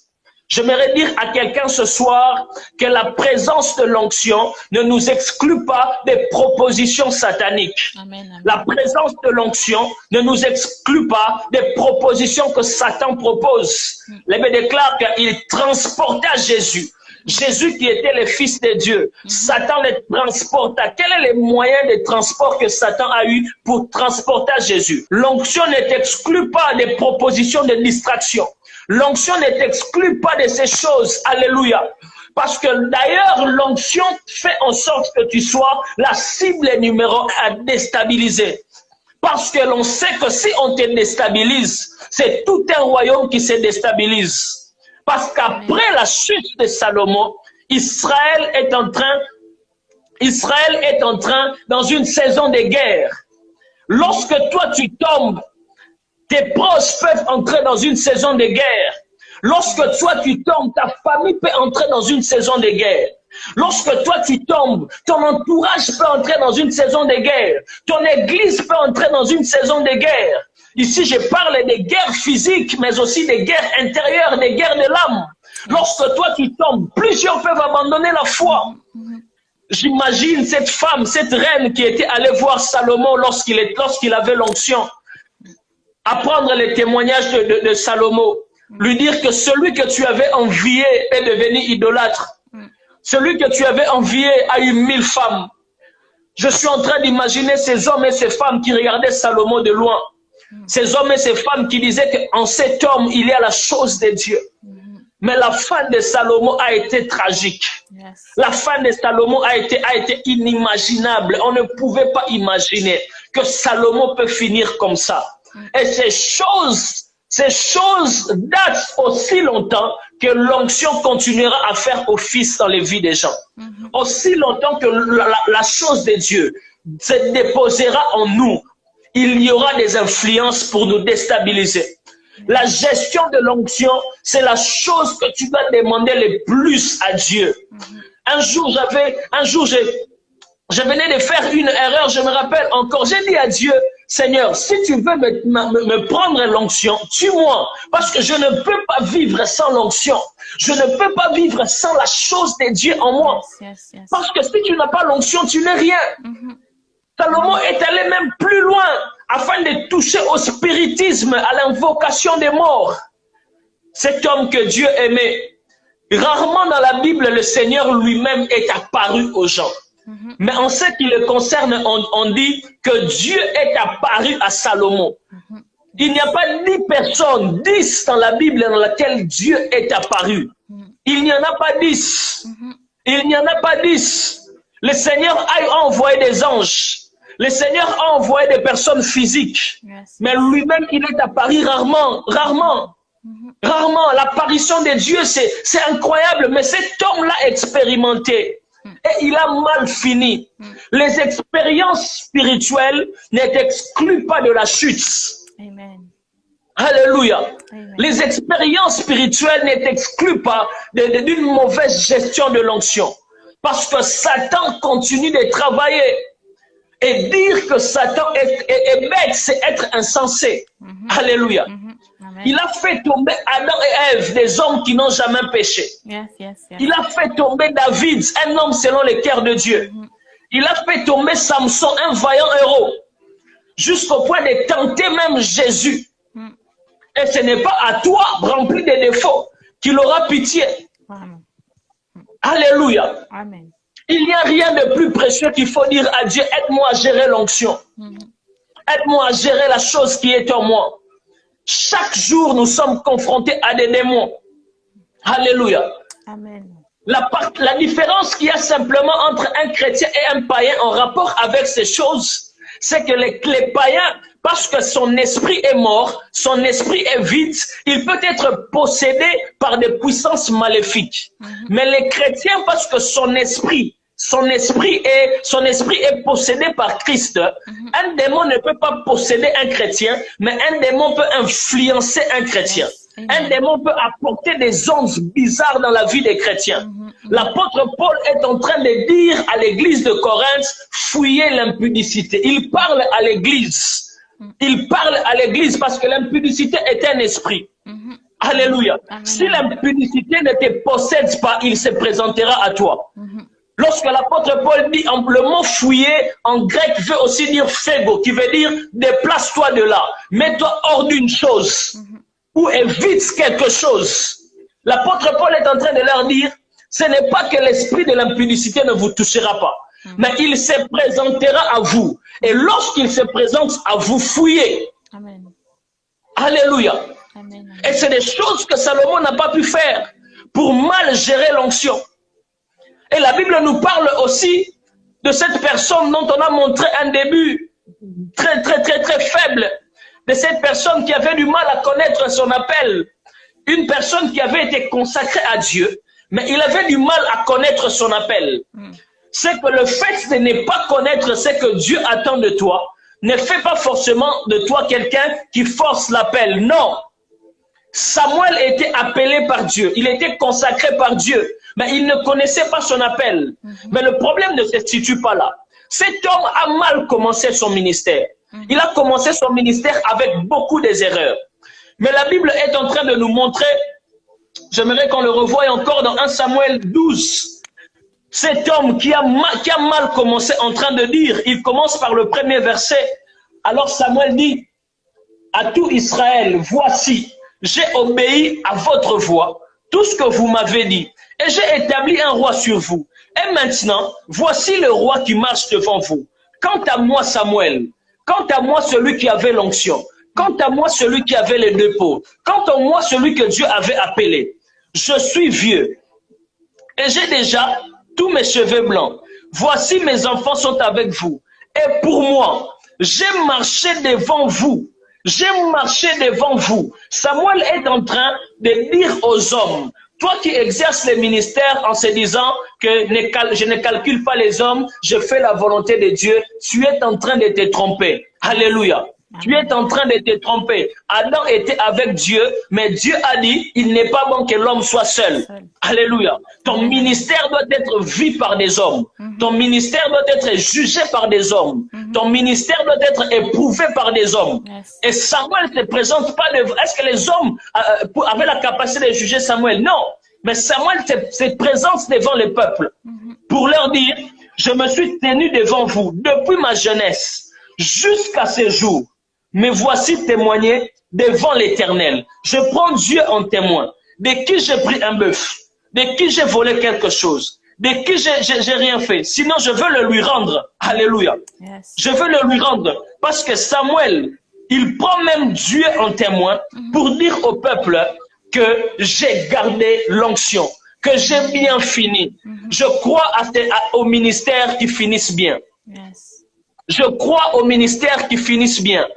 J'aimerais dire à quelqu'un ce soir que la présence de l'onction ne nous exclut pas des propositions sataniques. Amen, amen. La présence de l'onction ne nous exclut pas des propositions que Satan propose. La Bible déclare qu'il transporta Jésus. Jésus qui était le Fils de Dieu, Satan le transporta. Quel est le moyen de transport que Satan a eu pour transporter Jésus? L'onction ne t'exclut pas des propositions de distraction. L'onction ne t'exclut pas de ces choses. Alléluia. Parce que d'ailleurs, l'onction fait en sorte que tu sois la cible numéro 1 à déstabiliser. Parce que l'on sait que si on te déstabilise, c'est tout un royaume qui se déstabilise. Parce qu'après la chute de Salomon, Israël est en train dans une saison de guerre. Lorsque toi tu tombes, tes proches peuvent entrer dans une saison de guerre. Lorsque toi tu tombes, ta famille peut entrer dans une saison de guerre. Lorsque toi tu tombes, ton entourage peut entrer dans une saison de guerre. Ton église peut entrer dans une saison de guerre. Ici, je parle des guerres physiques, mais aussi des guerres intérieures, des guerres de l'âme. Lorsque toi tu tombes, plusieurs peuvent abandonner la foi. J'imagine cette femme, cette reine qui était allée voir Salomon lorsqu'il avait l'onction, apprendre les témoignages de Salomon, lui dire que celui que tu avais envié est devenu idolâtre. Celui que tu avais envié a eu 1000 femmes. Je suis en train d'imaginer ces hommes et ces femmes qui regardaient Salomon de loin. Ces hommes et ces femmes qui disaient qu'en cet homme, il y a la chose de Dieu. Mais la fin de Salomon a été tragique. La fin de Salomon a été inimaginable. On ne pouvait pas imaginer que Salomon peut finir comme ça. Et ces choses datent aussi longtemps que l'onction continuera à faire office dans les vies des gens. Aussi longtemps que la chose de Dieu se déposera en nous, il y aura des influences pour nous déstabiliser. La gestion de l'onction, c'est la chose que tu dois demander le plus à Dieu. Un jour, je venais de faire une erreur, je me rappelle encore. J'ai dit à Dieu, Seigneur, si tu veux me prendre l'onction, tue-moi. Parce que je ne peux pas vivre sans l'onction. Je ne peux pas vivre sans la chose de Dieu en moi. Parce que si tu n'as pas l'onction, tu n'es rien. Salomon est allé même plus loin afin de toucher au spiritisme, à l'invocation des morts. Cet homme que Dieu aimait, rarement dans la Bible, le Seigneur lui-même est apparu aux gens. Mais en ce qui le concerne, on dit que Dieu est apparu à Salomon. Il n'y a pas 10 personnes, 10 dans la Bible dans laquelle Dieu est apparu. Il n'y en a pas 10. Il n'y en a pas 10. Le Seigneur a envoyé des anges. Le Seigneur a envoyé des personnes physiques. Mais lui-même, il est apparu rarement. Rarement. L'apparition de Dieu, c'est incroyable. Mais cet homme-là expérimenté. Et il a mal fini. Les expériences spirituelles ne t'excluent pas de la chute. Amen. Alléluia. Amen. Les expériences spirituelles ne t'excluent pas d'une mauvaise gestion de l'onction. Parce que Satan continue de travailler. Et dire que Satan est bête, c'est être insensé. Alléluia. Il a fait tomber Adam et Ève, des hommes qui n'ont jamais péché. Il a fait tomber David, un homme selon le cœur de Dieu. Il a fait tomber Samson, un vaillant héros, jusqu'au point de tenter même Jésus. Et ce n'est pas à toi, rempli de défauts, qu'il aura pitié. Alléluia. Amen. Il n'y a rien de plus précieux qu'il faut dire à Dieu, aide-moi à gérer l'onction. Aide-moi à gérer la chose qui est en moi. Chaque jour, nous sommes confrontés à des démons. Alléluia. Amen. La différence qu'il y a simplement entre un chrétien et un païen en rapport avec ces choses, c'est que les païens, parce que son esprit est mort, son esprit est vide, il peut être possédé par des puissances maléfiques. Mais les chrétiens, parce que son esprit est possédé par Christ. Un démon ne peut pas posséder un chrétien, mais un démon peut influencer un chrétien. Un démon peut apporter des ondes bizarres dans la vie des chrétiens. L'apôtre Paul est en train de dire à l'église de Corinthe, fuyez l'impudicité. Il parle à l'église. Il parle à l'église parce que l'impudicité est un esprit. Alléluia. Si l'impudicité ne te possède pas, il se présentera à toi. Lorsque l'apôtre Paul dit, le mot fouiller en grec veut aussi dire phego, qui veut dire déplace-toi de là, mets-toi hors d'une chose, ou évite quelque chose. L'apôtre Paul est en train de leur dire, ce n'est pas que l'esprit de l'impudicité ne vous touchera pas, mais il se présentera à vous. Et lorsqu'il se présente à vous, fouillez. Amen. Alléluia. Amen. Et c'est des choses que Salomon n'a pas pu faire pour mal gérer l'onction. Et la Bible nous parle aussi de cette personne dont on a montré un début très faible, de cette personne qui avait du mal à connaître son appel. Une personne qui avait été consacrée à Dieu, mais il avait du mal à connaître son appel. C'est que le fait de ne pas connaître ce que Dieu attend de toi, ne fait pas forcément de toi quelqu'un qui force l'appel. Non. Samuel était appelé par Dieu. Il était consacré par Dieu. Mais il ne connaissait pas son appel. Mais le problème ne se situe pas là. Cet homme a mal commencé son ministère. Il a commencé son ministère avec beaucoup des erreurs. Mais la Bible est en train de nous montrer, j'aimerais qu'on le revoie encore dans 1 Samuel 12. Cet homme qui a mal commencé en train de dire, il commence par le premier verset. Alors Samuel dit à tout Israël, voici, j'ai obéi à votre voix, tout ce que vous m'avez dit, et j'ai établi un roi sur vous. Et maintenant, voici le roi qui marche devant vous. Quant à moi, Samuel, quant à moi, celui qui avait l'onction, quant à moi, celui qui avait les deux peaux, quant à moi, celui que Dieu avait appelé, je suis vieux, et j'ai déjà tous mes cheveux blancs. Voici mes enfants sont avec vous. Et pour moi, j'ai marché devant vous. J'ai marché devant vous. Samuel est en train de dire aux hommes, toi qui exerces les ministères en se disant que je ne calcule pas les hommes, je fais la volonté de Dieu, tu es en train de te tromper. Alléluia. Tu es en train de te tromper. Adam était avec Dieu, mais Dieu a dit, il n'est pas bon que l'homme soit seul. Alléluia. Ton ministère doit être vu par des hommes. Ton ministère doit être jugé par des hommes. Ton ministère doit être éprouvé par des hommes. Et Samuel ne se présente pas devant. Est-ce que les hommes avaient la capacité de juger Samuel? Non. Mais Samuel se présente devant le peuple pour leur dire, je me suis tenu devant vous depuis ma jeunesse jusqu'à ce jour. Mais voici témoigner devant l'Éternel. Je prends Dieu en témoin. De qui j'ai pris un bœuf, de qui j'ai volé quelque chose, de qui j'ai rien fait. Sinon, je veux le lui rendre. Alléluia. Yes. Je veux le lui rendre. Parce que Samuel, il prend même Dieu en témoin pour dire au peuple que j'ai gardé l'onction, que j'ai bien fini. Je crois au ministère qui finisse bien. Yes. Je crois au ministère qui finisse bien.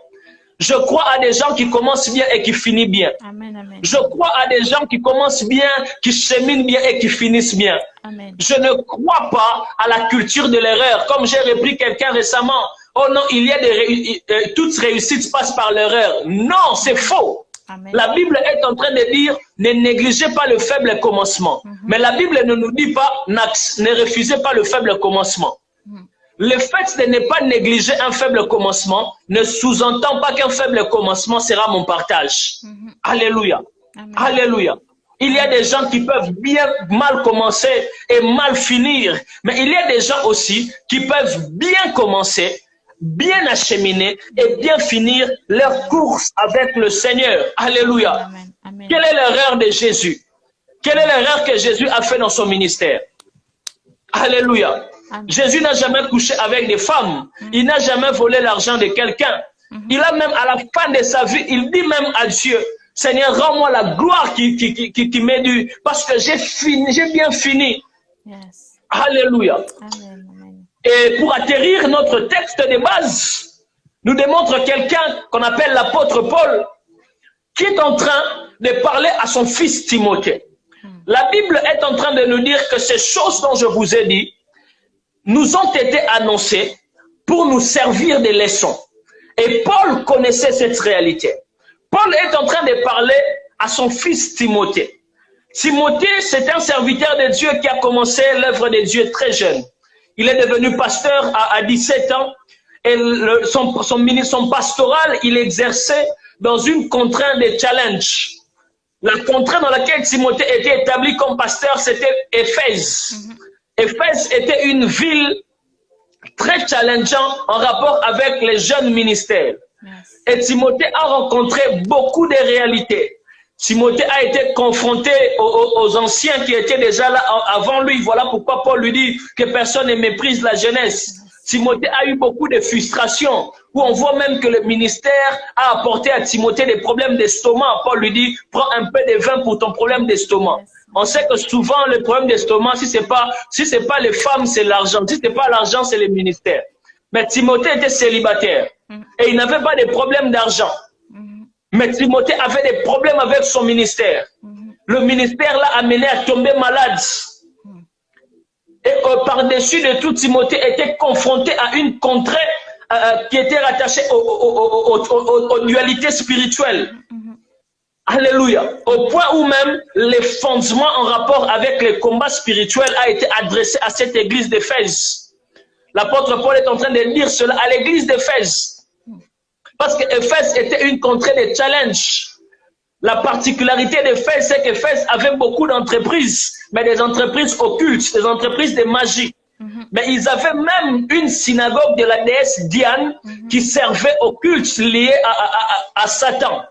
Je crois à des gens qui commencent bien et qui finissent bien. Amen, amen. Je crois à des gens qui commencent bien, qui cheminent bien et qui finissent bien. Amen. Je ne crois pas à la culture de l'erreur. Comme j'ai repris quelqu'un récemment, oh non, il y a toute réussite passe par l'erreur. Non, c'est faux. Amen. La Bible est en train de dire, ne négligez pas le faible commencement. Mais la Bible ne nous dit pas, ne refusez pas le faible commencement. Le fait de ne pas négliger un faible commencement ne sous-entend pas qu'un faible commencement sera mon partage. Alléluia. Amen. Alléluia. Il y a des gens qui peuvent bien mal commencer et mal finir, mais il y a des gens aussi qui peuvent bien commencer, bien acheminer et bien finir leur course avec le Seigneur. Alléluia. Amen. Amen. Quelle est l'erreur de Jésus? Quelle est l'erreur que Jésus a fait dans son ministère? Alléluia. Amen. Jésus n'a jamais couché avec des femmes. Il n'a jamais volé l'argent de quelqu'un. Il a même, à la fin de sa vie, il dit même à Dieu, Seigneur, rends-moi la gloire qui m'est due, parce que j'ai bien fini. Yes. Alléluia. Amen, amen. Et pour atterrir, notre texte de base nous démontre quelqu'un qu'on appelle l'apôtre Paul, qui est en train de parler à son fils Timothée. La Bible est en train de nous dire que ces choses dont je vous ai dit nous ont été annoncées pour nous servir de leçons. Et Paul connaissait cette réalité. Paul est en train de parler à son fils Timothée. Timothée, c'est un serviteur de Dieu qui a commencé l'œuvre de Dieu très jeune. Il est devenu pasteur à 17 ans. Et son pastoral, il exerçait dans une contrainte de challenge. La contrainte dans laquelle Timothée était établi comme pasteur, c'était Éphèse. Éphèse était une ville très challengeante en rapport avec les jeunes ministères. Et Timothée a rencontré beaucoup de réalités. Timothée a été confronté aux anciens qui étaient déjà là avant lui. Voilà pourquoi Paul lui dit que personne ne méprise la jeunesse. Timothée a eu beaucoup de frustrations, où on voit même que le ministère a apporté à Timothée des problèmes d'estomac. Paul lui dit, prends un peu de vin pour ton problème d'estomac. On sait que souvent, le problème d'estomac, si c'est pas les femmes, c'est l'argent. Si c'est pas l'argent, c'est le ministère. Mais Timothée était célibataire. Et il n'avait pas de problème d'argent. Mais Timothée avait des problèmes avec son ministère. Le ministère l'a amené à tomber malade. Et par-dessus de tout, Timothée était confronté à une contrée qui étaient rattachés aux dualités spirituelles. Alléluia. Au point où même les fondements en rapport avec les combats spirituels a été adressé à cette église d'Éphèse. L'apôtre Paul est en train de dire cela à l'église d'Éphèse. Parce qu'Éphèse était une contrée de challenge. La particularité d'Éphèse, c'est qu'Éphèse avait beaucoup d'entreprises, mais des entreprises occultes, des entreprises de magie. Mais ils avaient même une synagogue de la déesse Diane qui servait au culte lié à Satan.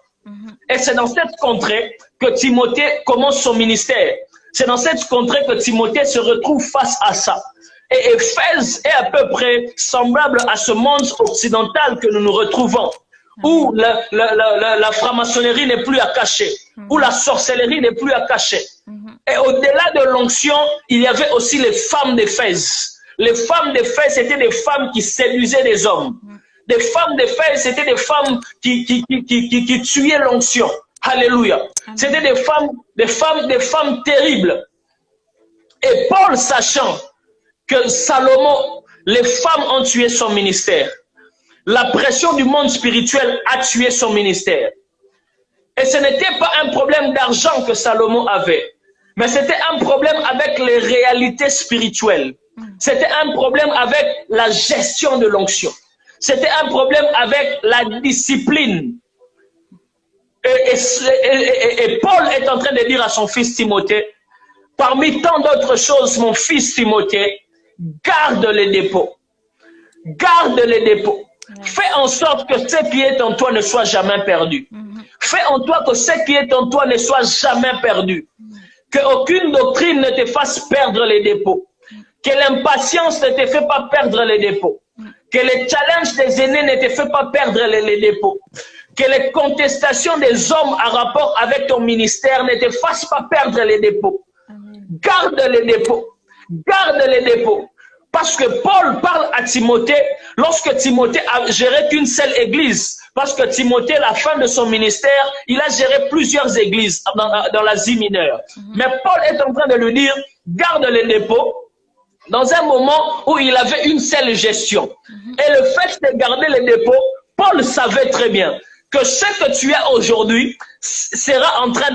Et c'est dans cette contrée que Timothée commence son ministère. C'est dans cette contrée que Timothée se retrouve face à ça. Et Éphèse est à peu près semblable à ce monde occidental que nous nous retrouvons, où la franc-maçonnerie n'est plus à cacher, où la sorcellerie n'est plus à cacher. Et au-delà de l'onction, il y avait aussi les femmes d'Éphèse. Les femmes d'Éphèse étaient des femmes qui séduisaient des hommes. Des femmes d'Éphèse, c'était des femmes qui tuaient l'onction. Alléluia. C'était des femmes terribles. Et Paul, sachant que Salomon, les femmes ont tué son ministère. La pression du monde spirituel a tué son ministère. Et ce n'était pas un problème d'argent que Salomon avait, mais c'était un problème avec les réalités spirituelles. C'était un problème avec la gestion de l'onction. C'était un problème avec la discipline. Et Paul est en train de dire à son fils Timothée, parmi tant d'autres choses, mon fils Timothée, garde les dépôts. Garde les dépôts. Fais en sorte que ce qui est en toi ne soit jamais perdu. Fais en toi que ce qui est en toi ne soit jamais perdu. Qu'aucune doctrine ne te fasse perdre les dépôts. Que l'impatience ne te fait pas perdre les dépôts. Que les challenges des aînés ne te fait pas perdre les dépôts. Que les contestations des hommes en rapport avec ton ministère ne te fassent pas perdre les dépôts. Garde les dépôts. Garde les dépôts. Parce que Paul parle à Timothée lorsque Timothée a géré qu'une seule église. Parce que Timothée, à la fin de son ministère, il a géré plusieurs églises dans l'Asie mineure. Mais Paul est en train de lui dire, garde les dépôts dans un moment où il avait une seule gestion. Et le fait de garder les dépôts, Paul savait très bien que ce que tu as aujourd'hui sera en train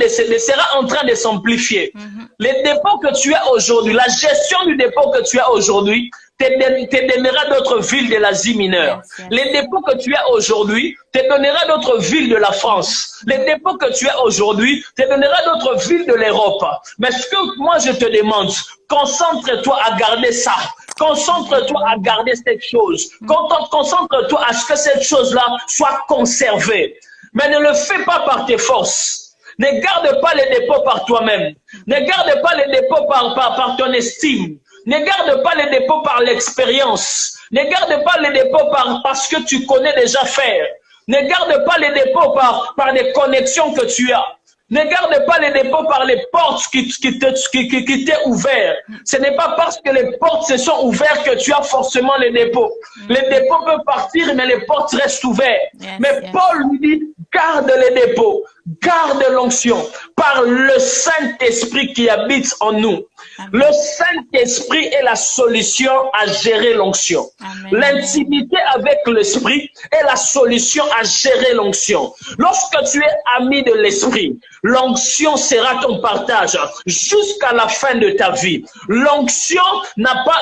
de s'amplifier. Les dépôts que tu as aujourd'hui, la gestion du dépôt que tu as aujourd'hui, te donnera d'autres villes de l'Asie mineure. Les dépôts que tu as aujourd'hui te donnera d'autres villes de la France. Les dépôts que tu as aujourd'hui te donnera d'autres villes de l'Europe. Mais ce que moi je te demande, concentre-toi à garder ça. Concentre-toi à garder cette chose. Concentre-toi à ce que cette chose-là soit conservée. Mais ne le fais pas par tes forces. Ne garde pas les dépôts par toi-même. Ne garde pas les dépôts par ton estime. Ne garde pas les dépôts par l'expérience. Ne garde pas les dépôts parce que tu connais déjà faire. Ne garde pas les dépôts par des connexions que tu as. Ne garde pas les dépôts par les portes qui t'est ouvert. Ce n'est pas parce que les portes se sont ouvertes que tu as forcément les dépôts. Les dépôts peuvent partir, mais les portes restent ouvertes. Mais Paul lui dit, garde les dépôts, garde l'onction par le Saint-Esprit qui habite en nous. Le Saint-Esprit est la solution à gérer l'onction. L'intimité avec l'Esprit est la solution à gérer l'onction. Lorsque tu es ami de l'Esprit, l'onction sera ton partage jusqu'à la fin de ta vie. L'onction n'a pas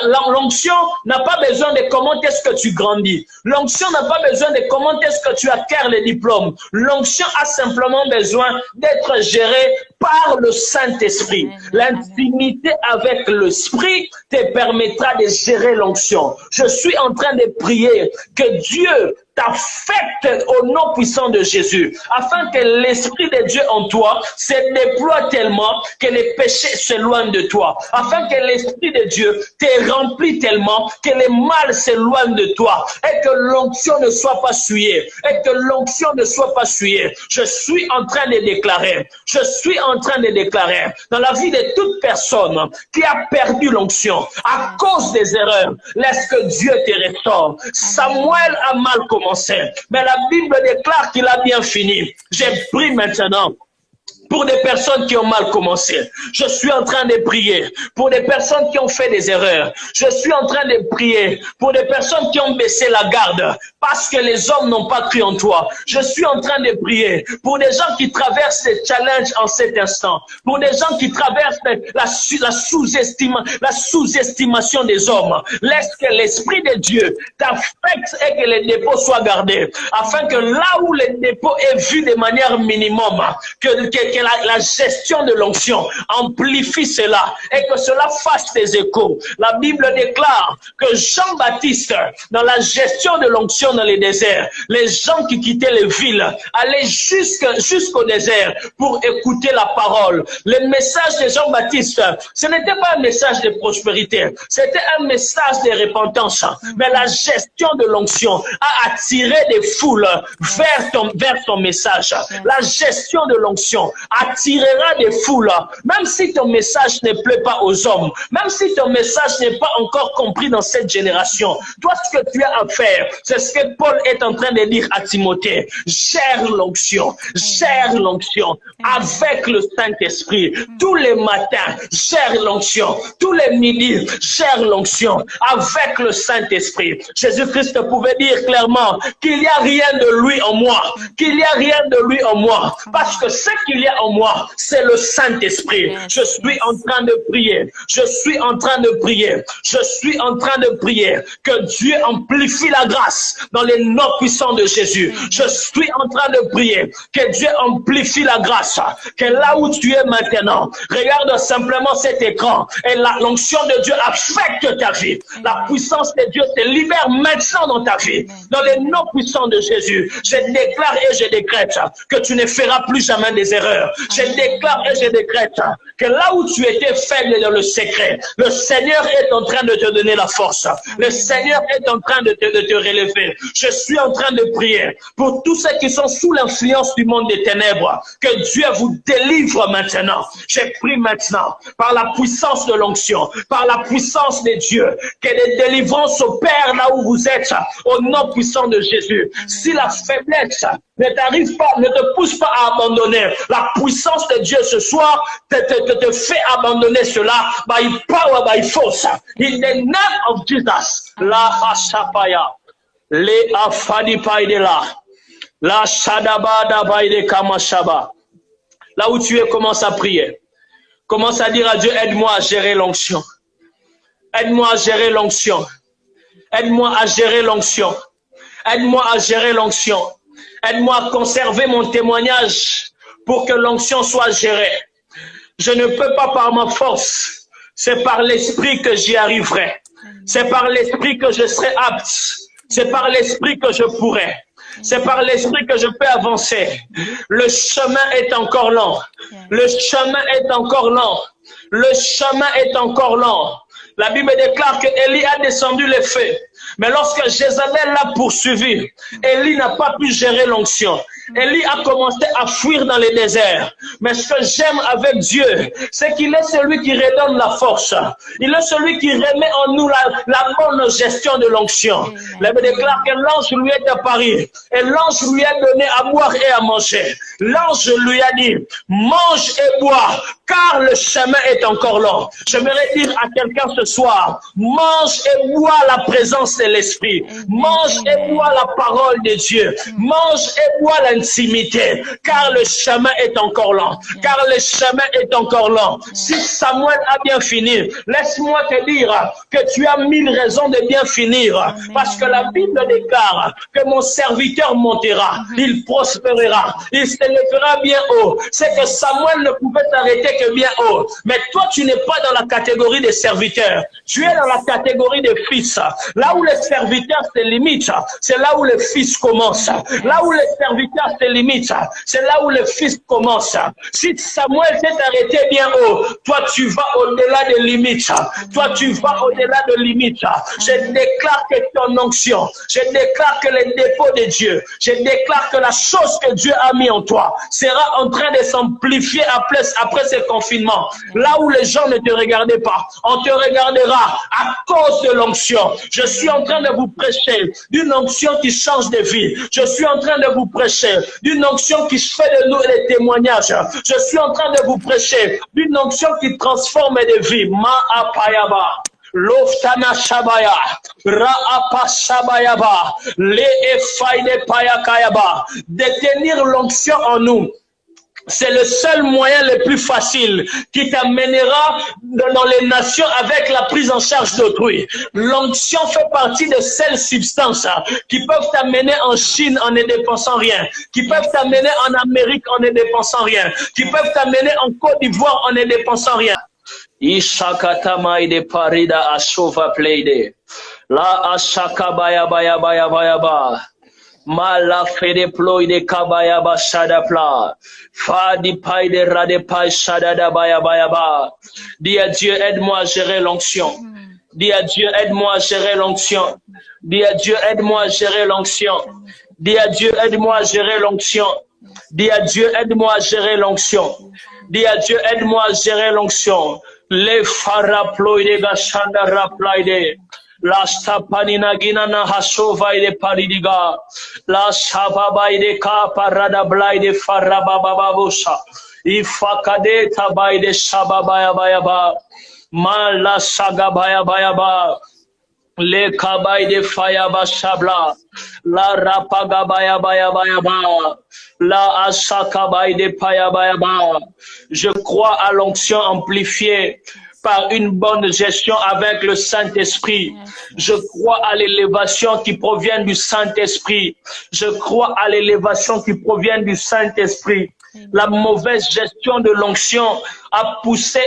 besoin de comment est-ce que tu grandis. L'onction n'a pas besoin de comment est-ce que tu acquiers les diplômes. L'onction a simplement besoin d'être gérée par le Saint-Esprit. L'intimité avec l'Esprit te permettra de gérer l'onction. Je suis en train de prier que Dieu t'affecte au nom puissant de Jésus, afin que l'Esprit de Dieu en toi se déploie tellement que les péchés s'éloignent de toi, afin que l'Esprit de Dieu te remplit tellement que les mal s'éloignent de toi, et que l'onction ne soit pas souillée, et que l'onction ne soit pas souillée. Je suis en train de déclarer, dans la vie de toute personne qui a perdu l'onction à cause des erreurs, laisse que Dieu te restaure. Samuel a mal commencé, mais la Bible déclare qu'il a bien fini. J'ai pris maintenant pour des personnes qui ont mal commencé. Je suis en train de prier pour des personnes qui ont fait des erreurs. Je suis en train de prier pour des personnes qui ont baissé la garde parce que les hommes n'ont pas cru en toi. Je suis en train de prier pour des gens qui traversent ces challenges en cet instant, pour des gens qui traversent la sous-estimation des hommes. Laisse que l'Esprit de Dieu t'affecte et que les dépôts soient gardés, afin que là où les dépôts est vu de manière minimum, que la gestion de l'onction amplifie cela et que cela fasse des échos. La Bible déclare que Jean-Baptiste, dans la gestion de l'onction dans les déserts, les gens qui quittaient les villes allaient jusqu'au désert pour écouter la parole. Le message de Jean-Baptiste, ce n'était pas un message de prospérité, c'était un message de repentance. Mais la gestion de l'onction a attiré des foules vers ton message. La gestion de l'onction attirera des foules, même si ton message ne plaît pas aux hommes, même si ton message n'est pas encore compris dans cette génération. Toi, ce que tu as à faire, c'est ce que Paul est en train de dire à Timothée. Gère l'onction avec le Saint-Esprit. Tous les matins, gère l'onction. Tous les midis, gère l'onction avec le Saint-Esprit. Jésus-Christ pouvait dire clairement qu'il n'y a rien de lui en moi, qu'il n'y a rien de lui en moi, parce que ce qu'il y a en moi, c'est le Saint-Esprit. Je suis en train de prier, je suis en train de prier, je suis en train de prier que Dieu amplifie la grâce dans les noms puissants de Jésus. Je suis en train de prier que Dieu amplifie la grâce, que là où tu es maintenant, regarde simplement cet écran et l'onction de Dieu affecte ta vie. La puissance de Dieu te libère maintenant dans ta vie. Dans les noms puissants de Jésus, je déclare et je décrète que tu ne feras plus jamais des erreurs. Je déclare et je décrète que là où tu étais faible dans le secret, le Seigneur est en train de te donner la force. Le Seigneur est en train de te relever. Je suis en train de prier pour tous ceux qui sont sous l'influence du monde des ténèbres, que Dieu vous délivre maintenant. Je prie maintenant, par la puissance de l'onction, par la puissance de Dieu, que les délivrances opèrent là où vous êtes, au nom puissant de Jésus. Si la faiblesse ne t'arrive pas, ne te pousse pas à abandonner, la puissance de Dieu ce soir te fait abandonner cela by power, by force. In the name of Jesus. La Hashapaya. Le Afadi Paidela. La Shadabada Baide Kamashaba. Là où tu es, commence à prier. Commence à dire à Dieu, aide-moi à gérer l'onction. Aide-moi à gérer l'onction. Aide-moi à gérer l'onction. Aide-moi à gérer l'onction. Aide-moi à conserver mon témoignage pour que l'onction soit gérée. Je ne peux pas par ma force. C'est par l'esprit que j'y arriverai. C'est par l'esprit que je serai apte. C'est par l'esprit que je pourrai. C'est par l'esprit que je peux avancer. Le chemin est encore long. Le chemin est encore long. Le chemin est encore long. La Bible déclare que Élie a descendu les feux. Mais lorsque Jézabel l'a poursuivi, Élie n'a pas pu gérer l'onction. Élie a commencé à fuir dans les déserts. Mais ce que j'aime avec Dieu, c'est qu'il est celui qui redonne la force. Il est celui qui remet en nous la bonne gestion de l'onction. La Bible déclare que l'ange lui est apparu et l'ange lui a donné à boire et à manger. L'ange lui a dit, mange et bois, car le chemin est encore long. J'aimerais dire à quelqu'un ce soir, mange et bois la présence de l'Esprit. Mange et bois la parole de Dieu. Mange et bois l'intimité, car le chemin est encore long. Car le chemin est encore long. Si Samuel a bien fini, laisse-moi te dire que tu as 1000 raisons de bien finir. Parce que la Bible déclare que mon serviteur montera, il prospérera, il se lèvera bien haut. C'est que Samuel ne pouvait t'arrêter que bien haut. Mais toi, tu n'es pas dans la catégorie des serviteurs. Tu es dans la catégorie des fils. Là où les serviteurs se limitent, c'est là où les fils commencent. Là où les serviteurs se limitent, c'est là où les fils commencent. Si Samuel s'est arrêté bien haut, toi, tu vas au-delà des limites. Toi, tu vas au-delà des limites. Je déclare que ton onction, je déclare que les dépôts de Dieu, je déclare que la chose que Dieu a mis en toi sera en train de s'amplifier après ce confinement. Là où les gens ne te regardaient pas, on te regardera à cause de l'onction. Je suis en train de vous prêcher d'une onction qui change de vie. Je suis en train de vous prêcher d'une onction qui fait de nous des témoignages. Je suis en train de vous prêcher d'une onction qui transforme des vies. Ma'apayaba. Loftana Shabaya, Ra'apa Shabayaba, Le Efaide Payakayaba. Détenir l'onction en nous, c'est le seul moyen le plus facile qui t'amènera dans les nations avec la prise en charge d'autrui. L'onction fait partie de celles substances qui peuvent t'amener en Chine en ne dépensant rien, qui peuvent t'amener en Amérique en ne dépensant rien, qui peuvent t'amener en Côte d'Ivoire en ne dépensant rien. Ishakatama de parida ashova pleide. La ashaka baya baya baya baya ba. Mala fede ploy de kabaya ba shada pla. Fadi paille de rade paille shada da baya baya ba. Dis à Dieu, aide-moi à gérer l'onction. Dis à Dieu, aide-moi à gérer l'onction. Dis à Dieu, aide-moi à gérer l'onction. Dis à Dieu, aide-moi à gérer l'onction. Dis à Dieu, aide-moi à gérer l'onction. Dis à Dieu, aide-moi à gérer l'onction. Le faraploide gashanda raplaide. La stapanina ginana hasovaide paridiga. La sababaide ka parada blaide farabababosa. Ifakade tabaide sababaya bayaba. Mala sagabaya bayaba. Le kabay de fayaba sabla, la rapagabaya baya baya ba, la asakabay de payabaya ba. Je crois à l'onction amplifiée par une bonne gestion avec le Saint-Esprit. Je crois à l'élévation qui provient du Saint-Esprit. Je crois à l'élévation qui provient du Saint-Esprit. La mauvaise gestion de l'onction a poussé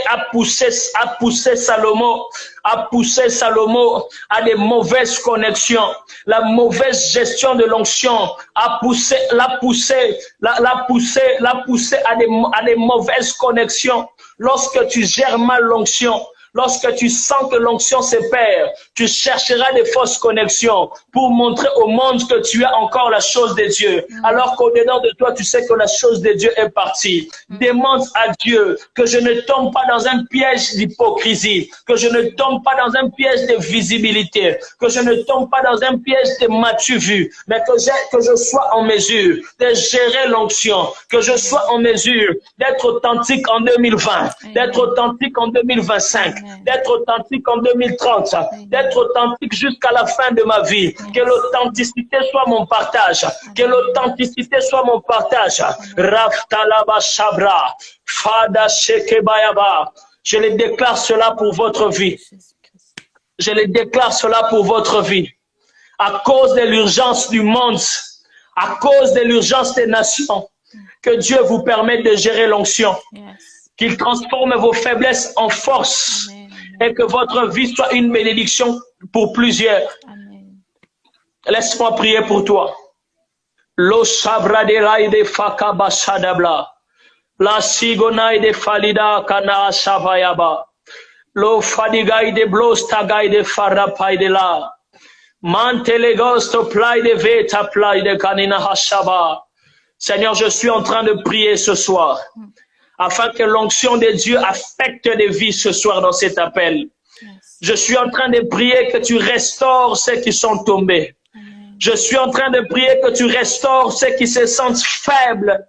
Salomon à des mauvaises connexions. La mauvaise gestion de l'onction l'a poussé à des mauvaises connexions. Lorsque tu gères mal l'onction, lorsque tu sens que l'onction se perd, tu chercheras des fausses connexions pour montrer au monde que tu as encore la chose de Dieu. Alors qu'au-dedans de toi, tu sais que la chose de Dieu est partie. Demande à Dieu que je ne tombe pas dans un piège d'hypocrisie, que je ne tombe pas dans un piège de visibilité, que je ne tombe pas dans un piège de m'as-tu vu, mais que je sois en mesure de gérer l'onction, que je sois en mesure d'être authentique en 2020, d'être authentique en 2025, d'être authentique en 2030, d'être authentique jusqu'à la fin de ma vie. Que l'authenticité soit mon partage. Que l'authenticité soit mon partage. Raftalaba Shabra, Fada Shekebayaba. Je le déclare cela pour votre vie. Je le déclare cela pour votre vie. À cause de l'urgence du monde, à cause de l'urgence des nations, que Dieu vous permette de gérer l'onction. Qu'il transforme vos faiblesses en force. Et que votre vie soit une bénédiction pour plusieurs. Laisse-moi prier pour toi. Lo sabra de raide fakaba sadabla. La sigonaide de falida kana savayaba. Lo fadigaide de blostagai de farapai de la. Mantelegosto plai de veta plai de kanina hasaba. Seigneur, je suis en train de prier ce soir, afin que l'onction de Dieu affecte des vies ce soir dans cet appel. Je suis en train de prier que tu restaures ceux qui sont tombés. Je suis en train de prier que tu restaures ceux qui se sentent faibles.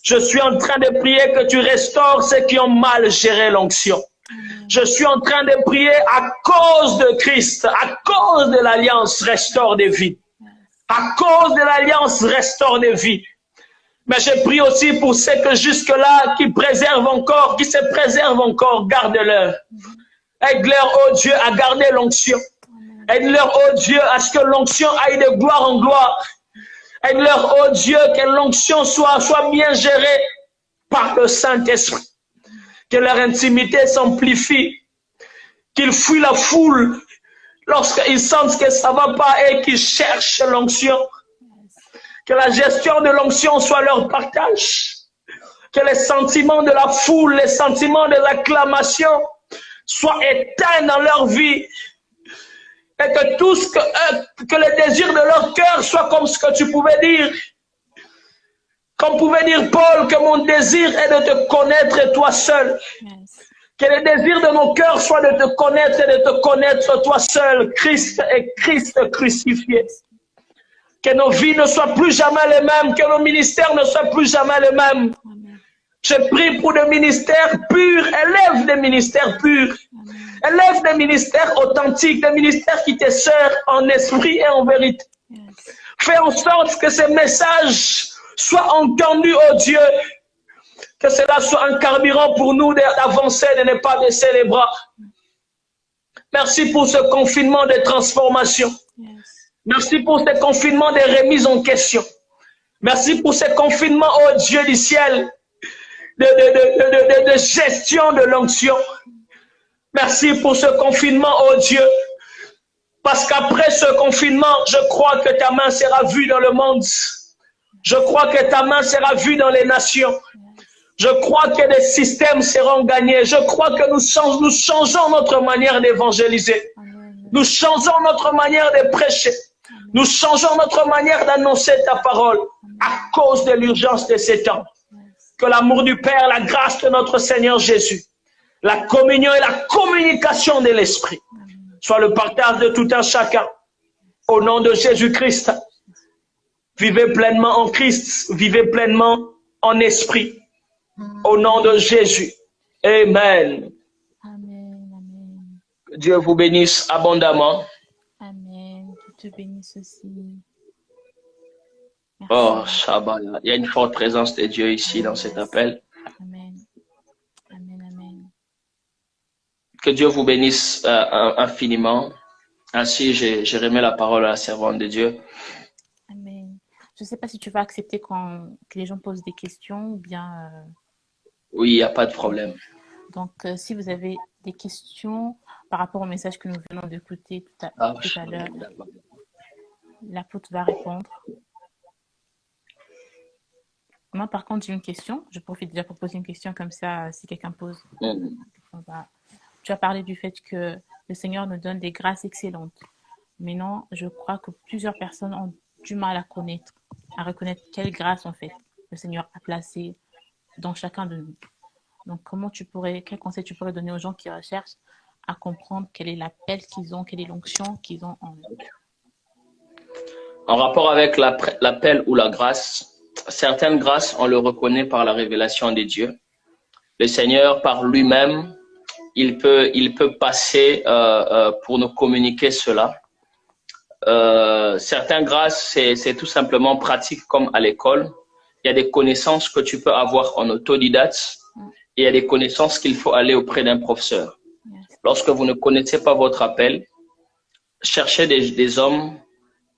Je suis en train de prier que tu restaures ceux qui ont mal géré l'onction. Je suis en train de prier à cause de Christ, à cause de l'alliance, restaure des vies. À cause de l'alliance, restaure des vies. Mais je prie aussi pour ceux que jusque-là, qui préservent encore, qui se préservent encore, garde-leur. Aide-leur, oh Dieu, à garder l'onction. Aide-leur, oh Dieu, à ce que l'onction aille de gloire en gloire. Aide-leur, oh Dieu, que l'onction soit bien gérée par le Saint-Esprit. Que leur intimité s'amplifie. Qu'ils fuient la foule lorsqu'ils sentent que ça ne va pas et qu'ils cherchent l'onction. Que la gestion de l'onction soit leur partage. Que les sentiments de la foule, les sentiments de l'acclamation soient éteints dans leur vie. Et que tout ce que les désirs de leur cœur soient comme ce que tu pouvais dire. Comme pouvait dire Paul, que mon désir est de te connaître toi seul. Que le désir de nos cœurs soit de te connaître et de te connaître toi seul, Christ et Christ crucifié. Que nos vies ne soient plus jamais les mêmes, que nos ministères ne soient plus jamais les mêmes. Je prie pour des ministères purs, élève des ministères purs, élève des ministères authentiques, des ministères qui te servent en esprit et en vérité. Fais en sorte que ces messages soient entendus, oh Dieu, que cela soit un carburant pour nous d'avancer, de ne pas baisser les bras. Merci pour ce confinement de transformation. Merci pour ce confinement de remise en question. Merci pour ce confinement, oh Dieu du ciel, de gestion de l'onction. Merci pour ce confinement, oh Dieu, parce qu'après ce confinement, je crois que ta main sera vue dans le monde. Je crois que ta main sera vue dans les nations. Je crois que les systèmes seront gagnés. Je crois que nous changeons notre manière d'évangéliser. Nous changeons notre manière de prêcher. Nous changeons notre manière d'annoncer ta parole à cause de l'urgence de ces temps. Que l'amour du Père, la grâce de notre Seigneur Jésus, la communion et la communication de l'Esprit soit le partage de tout un chacun. Au nom de Jésus-Christ, vivez pleinement en Christ, vivez pleinement en esprit. Au nom de Jésus. Amen. Amen. Amen. Que Dieu vous bénisse abondamment. Amen. Que te bénisse aussi. Merci. Oh, Shabbat. Il y a une forte présence de Dieu ici dans cet appel. Amen. Amen. Amen. Que Dieu vous bénisse infiniment. Ainsi, je remets la parole à la servante de Dieu. Amen. Je ne sais pas si tu vas accepter que les gens posent des questions ou bien... Oui, il n'y a pas de problème. Donc, si vous avez des questions par rapport au message que nous venons d'écouter tout à l'heure, l'apôtre va répondre. Moi, par contre, j'ai une question. Je profite déjà pour poser une question comme ça, si quelqu'un pose. Tu as parlé du fait que le Seigneur nous donne des grâces excellentes. Maintenant, je crois que plusieurs personnes ont du mal à reconnaître quelle grâce, en fait, le Seigneur a placée dans chacun de nous. Donc, quel conseil tu pourrais donner aux gens qui recherchent à comprendre quel est l'appel qu'ils ont, quelle est l'onction qu'ils ont en eux? En rapport avec l'appel ou la grâce, certaines grâces, on le reconnaît par la révélation de Dieu. Le Seigneur, par lui-même, il peut passer pour nous communiquer cela. Certaines grâces, c'est tout simplement pratique comme à l'école. Il y a des connaissances que tu peux avoir en autodidacte et il y a des connaissances qu'il faut aller auprès d'un professeur. Lorsque vous ne connaissez pas votre appel, cherchez des hommes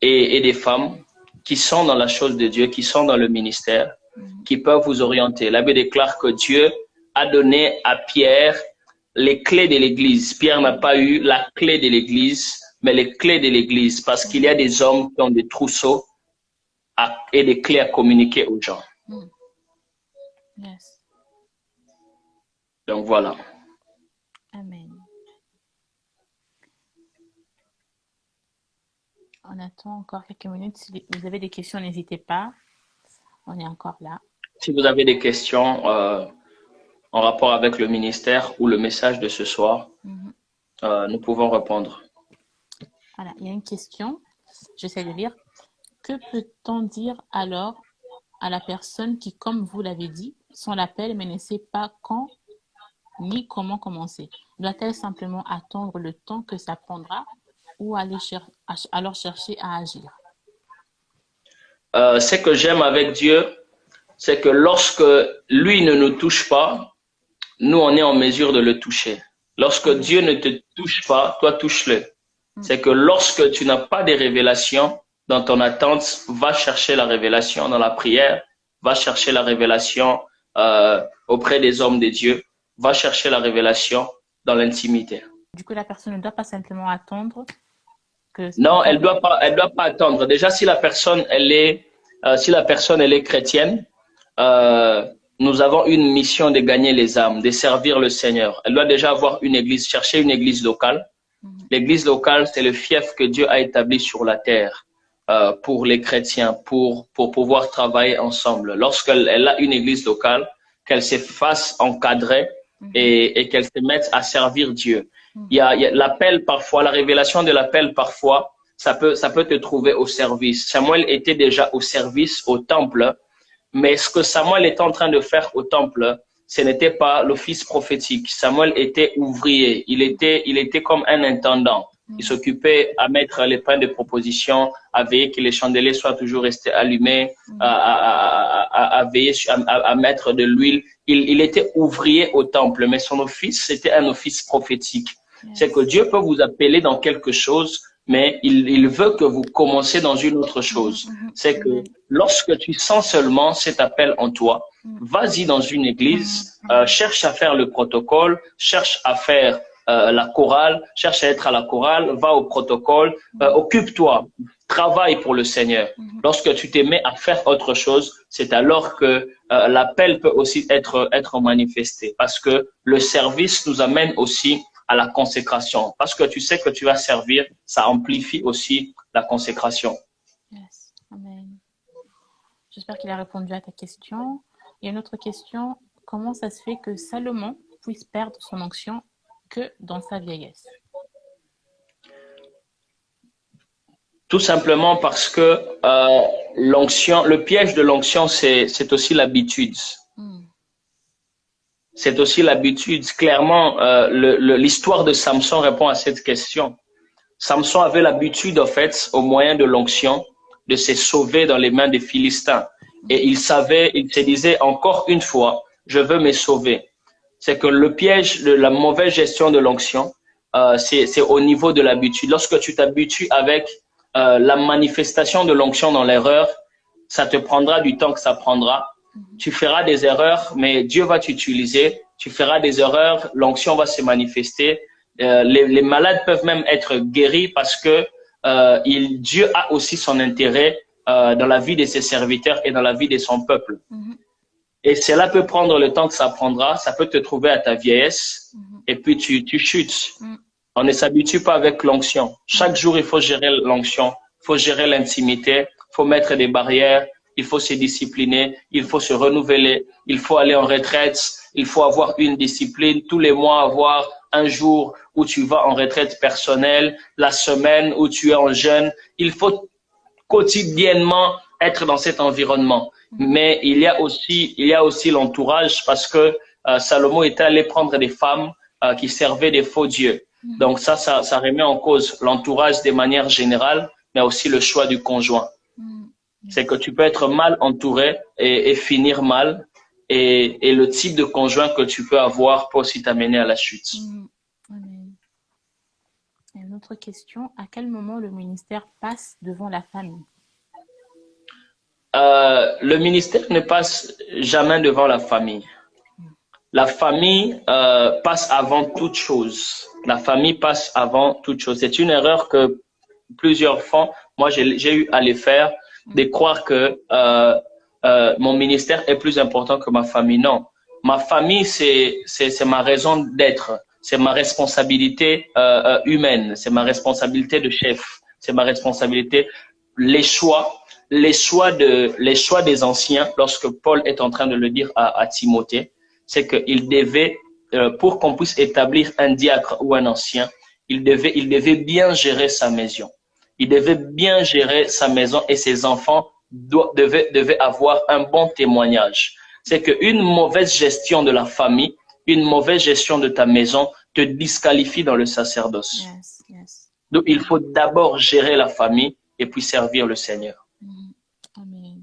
et des femmes qui sont dans la chose de Dieu, qui sont dans le ministère, qui peuvent vous orienter. La Bible déclare que Dieu a donné à Pierre les clés de l'Église. Pierre n'a pas eu la clé de l'Église, mais les clés de l'Église, parce qu'il y a des hommes qui ont des trousseaux et des clés à communiquer aux gens. Yes. Donc voilà. Amen. On attend encore quelques minutes. Si vous avez des questions, n'hésitez pas. On est encore là. Si vous avez des questions en rapport avec le ministère ou le message de ce soir, nous pouvons répondre. Voilà, il y a une question. J'essaie de lire. Que peut-on dire alors à la personne qui, comme vous l'avez dit, son appel, mais ne sait pas quand ni comment commencer? Doit-elle simplement attendre le temps que ça prendra ou alors chercher à agir? Ce que j'aime avec Dieu, c'est que lorsque lui ne nous touche pas, nous, on est en mesure de le toucher. Lorsque Dieu ne te touche pas, toi, touche-le. C'est que lorsque tu n'as pas de révélation dans ton attente, va chercher la révélation dans la prière, va chercher la révélation auprès des hommes de Dieu, va chercher la révélation dans l'intimité. Du coup, la personne ne doit pas simplement attendre que... Non, elle doit pas attendre. Déjà, si la personne, elle est chrétienne, nous avons une mission de gagner les âmes, de servir le Seigneur. Elle doit déjà avoir une église, chercher une église locale. L'église locale, c'est le fief que Dieu a établi sur la terre pour les chrétiens, pour pouvoir travailler ensemble. Lorsqu'elle a une église locale, qu'elle se fasse encadrer et qu'elles se mettent à servir Dieu. Il y a l'appel parfois, la révélation de l'appel parfois, ça peut te trouver au service. Samuel était déjà au service au temple, mais ce que Samuel était en train de faire au temple, ce n'était pas l'office prophétique. Samuel était ouvrier, il était comme un intendant. Il s'occupait à mettre les pains de proposition, à veiller que les chandeliers soient toujours restés allumés, à veiller, à mettre de l'huile. Il était ouvrier au temple, mais son office, c'était un office prophétique. C'est que Dieu peut vous appeler dans quelque chose, mais il veut que vous commencez dans une autre chose. C'est que lorsque tu sens seulement cet appel en toi, vas-y dans une église, cherche à faire le protocole, cherche à faire la chorale, cherche à être à la chorale, va au protocole, occupe-toi, travaille pour le Seigneur. Lorsque tu te mets à faire autre chose, c'est alors que l'appel peut aussi être manifesté, parce que le service nous amène aussi à la consécration. Parce que tu sais que tu vas servir, ça amplifie aussi la consécration. Yes. Amen. J'espère qu'il a répondu à ta question. Il y a une autre question. Comment ça se fait que Salomon puisse perdre son onction que dans sa vieillesse? Tout simplement parce que l'onction, le piège de l'onction, c'est aussi l'habitude. C'est aussi l'habitude. Clairement, l'histoire de Samson répond à cette question. Samson avait l'habitude, en fait, au moyen de l'onction, de se sauver dans les mains des Philistins. Et il se disait encore une fois, je veux me sauver. C'est que le piège de la mauvaise gestion de l'onction, c'est au niveau de l'habitude. Lorsque tu t'habitues avec la manifestation de l'onction dans l'erreur, ça te prendra du temps que ça prendra. Tu feras des erreurs, mais Dieu va t'utiliser. Tu feras des erreurs, l'onction va se manifester. Les malades peuvent même être guéris parce que Dieu a aussi son intérêt dans la vie de ses serviteurs et dans la vie de son peuple. Et cela peut prendre le temps que ça prendra. Ça peut te trouver à ta vieillesse et puis tu chutes. On ne s'habitue pas avec l'onction. Chaque jour, il faut gérer l'onction. Il faut gérer l'intimité. Il faut mettre des barrières. Il faut se discipliner, il faut se renouveler, il faut aller en retraite, il faut avoir une discipline, tous les mois avoir un jour où tu vas en retraite personnelle, la semaine où tu es en jeûne. Il faut quotidiennement être dans cet environnement. Mais il y a aussi l'entourage parce que Salomon était allé prendre des femmes qui servaient des faux dieux. Donc ça remet en cause l'entourage de manière générale, mais aussi le choix du conjoint. C'est que tu peux être mal entouré et finir mal. Et le type de conjoint que tu peux avoir peut aussi t'amener à la chute. Amen. Une autre question. À quel moment le ministère passe devant la famille? Le ministère ne passe jamais devant la famille. La famille passe avant toute chose. La famille passe avant toute chose. C'est une erreur que plusieurs font. Moi, j'ai eu à les faire. De croire que mon ministère est plus important que ma famille. Non, ma famille, c'est ma raison d'être, c'est ma responsabilité humaine, c'est ma responsabilité de chef, c'est ma responsabilité. Les choix des anciens, lorsque Paul est en train de le dire à Timothée, c'est qu'il devait, pour qu'on puisse établir un diacre ou un ancien, il devait bien gérer sa maison. Il devait bien gérer sa maison et ses enfants devaient avoir un bon témoignage. C'est qu'une mauvaise gestion de la famille, une mauvaise gestion de ta maison te disqualifie dans le sacerdoce. Yes. Donc, il faut d'abord gérer la famille et puis servir le Seigneur. Amen. Amen.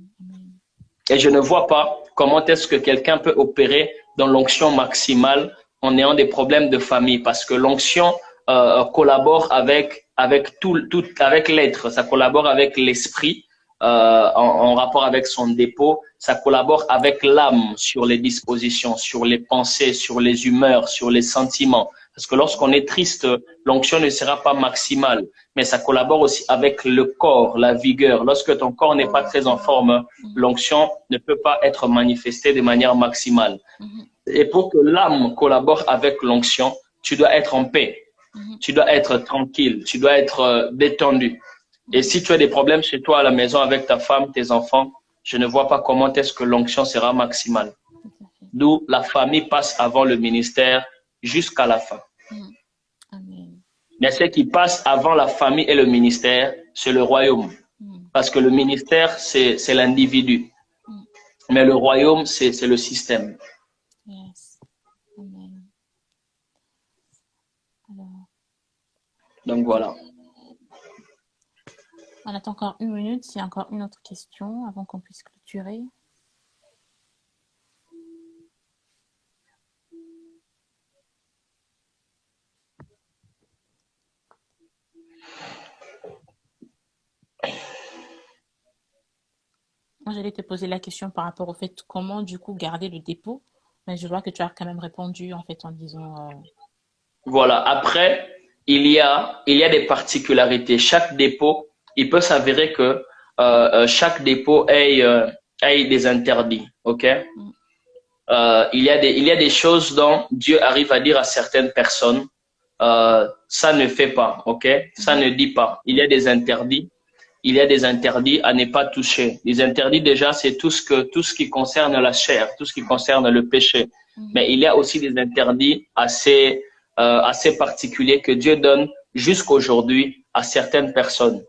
Et je ne vois pas comment est-ce que quelqu'un peut opérer dans l'onction maximale en ayant des problèmes de famille, parce que l'onction collabore avec l'être, ça collabore avec l'esprit en rapport avec son dépôt, ça collabore avec l'âme sur les dispositions, sur les pensées, sur les humeurs, sur les sentiments. Parce que lorsqu'on est triste, l'onction ne sera pas maximale, mais ça collabore aussi avec le corps, la vigueur. Lorsque ton corps n'est pas très en forme, l'onction ne peut pas être manifestée de manière maximale. Et pour que l'âme collabore avec l'onction, tu dois être en paix. Tu dois être tranquille, tu dois être détendu. Et si tu as des problèmes chez toi à la maison avec ta femme, tes enfants, je ne vois pas comment est-ce que l'onction sera maximale. d'où la famille passe avant le ministère jusqu'à la fin. Amen. Mais ce qui passe avant la famille et le ministère, c'est le royaume. Parce que le ministère, c'est l'individu. Mais le royaume, c'est le système. Yes. Amen. Alors, donc voilà. On attend encore 1 minute. S'il y a encore une autre question avant qu'on puisse clôturer. Moi, j'allais te poser la question par rapport au fait comment, du coup, garder le dépôt. Mais je vois que tu as quand même répondu, en fait, en disant... Voilà. Après, il y a des particularités. Chaque dépôt, il peut s'avérer que chaque dépôt ait des interdits. OK? Il y a des choses dont Dieu arrive à dire à certaines personnes, ça ne fait pas. OK? Ça ne dit pas. Il y a des interdits. Il y a des interdits à ne pas toucher. Les interdits, déjà, c'est tout ce qui concerne la chair, tout ce qui concerne le péché. Mais il y a aussi des interdits assez particuliers que Dieu donne jusqu'aujourd'hui à certaines personnes.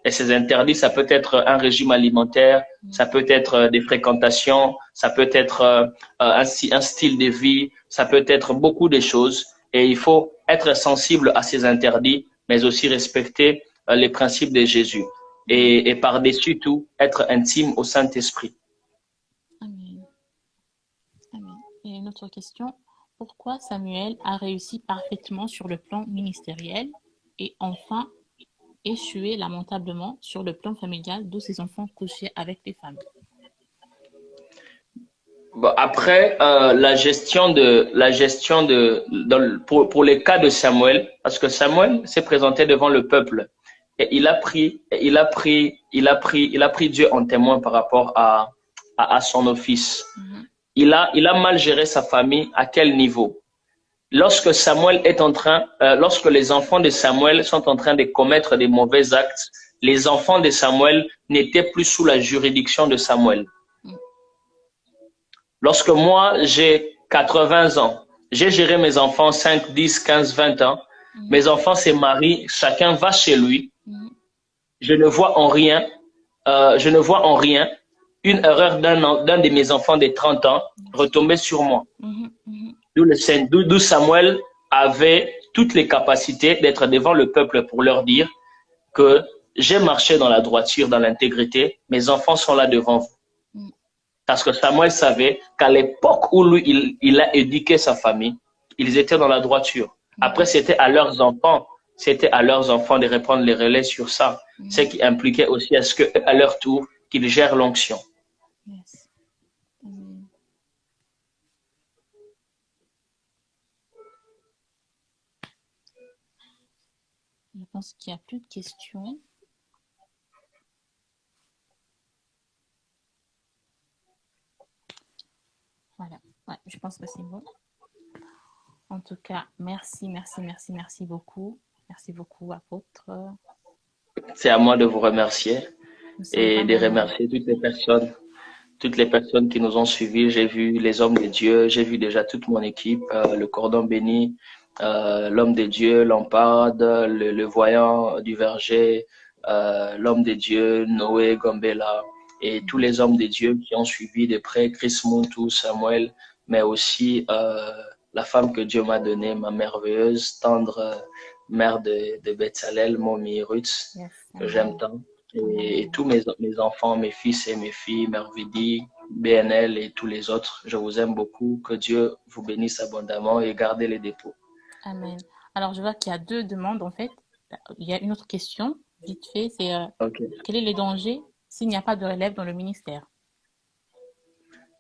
Et ces interdits, ça peut être un régime alimentaire, ça peut être des fréquentations, ça peut être un style de vie, ça peut être beaucoup de choses. Et il faut être sensible à ces interdits, mais aussi respecter les principes de Jésus. Et par-dessus tout, être intime au Saint-Esprit. Amen. Amen. Et une autre question. Pourquoi Samuel a réussi parfaitement sur le plan ministériel et enfin échoué lamentablement sur le plan familial, d'où ses enfants couchaient avec les femmes? Bon, après, pour les cas de Samuel, parce que Samuel s'est présenté devant le peuple et il a pris Dieu en témoin par rapport à son office. Il a mal géré sa famille. À quel niveau? Lorsque lorsque les enfants de Samuel sont en train de commettre des mauvais actes, les enfants de Samuel n'étaient plus sous la juridiction de Samuel. Lorsque moi, j'ai 80 ans, j'ai géré mes enfants 5, 10, 15, 20 ans. Mes enfants se marient, chacun va chez lui. Je ne vois en rien une erreur d'un de mes enfants de 30 ans retomber sur moi. D'où Samuel avait toutes les capacités d'être devant le peuple pour leur dire que j'ai marché dans la droiture, dans l'intégrité, mes enfants sont là devant vous. Parce que Samuel savait qu'à l'époque où lui, il a éduqué sa famille, ils étaient dans la droiture. Après, c'était à leurs enfants de reprendre les relais sur ça. Ce qui impliquait aussi à ce qu'à leur tour, qu'ils gèrent l'onction. Yes. Je pense qu'il n'y a plus de questions. Voilà, ouais, je pense que c'est bon. En tout cas, merci beaucoup. Merci beaucoup, apôtre. C'est à moi de vous remercier et de remercier toutes les personnes qui nous ont suivis. J'ai vu les hommes de Dieu, j'ai vu déjà toute mon équipe, le cordon béni, l'homme de Dieu, Lampard, le voyant du verger, l'homme de Dieu, Noé Gombela, et tous les hommes de Dieu qui ont suivi de près, Chris Muntu, Samuel, mais aussi la femme que Dieu m'a donnée, ma merveilleuse, tendre mère de Betsalel, Momi Ruth, que j'aime tant. Et tous mes enfants, mes fils et mes filles, Mervidi, BNL et tous les autres, je vous aime beaucoup. Que Dieu vous bénisse abondamment et gardez les dépôts. Amen. Alors, je vois qu'il y a 2 demandes, en fait. Il y a une autre question, vite fait, c'est quel est le danger s'il n'y a pas de relève dans le ministère?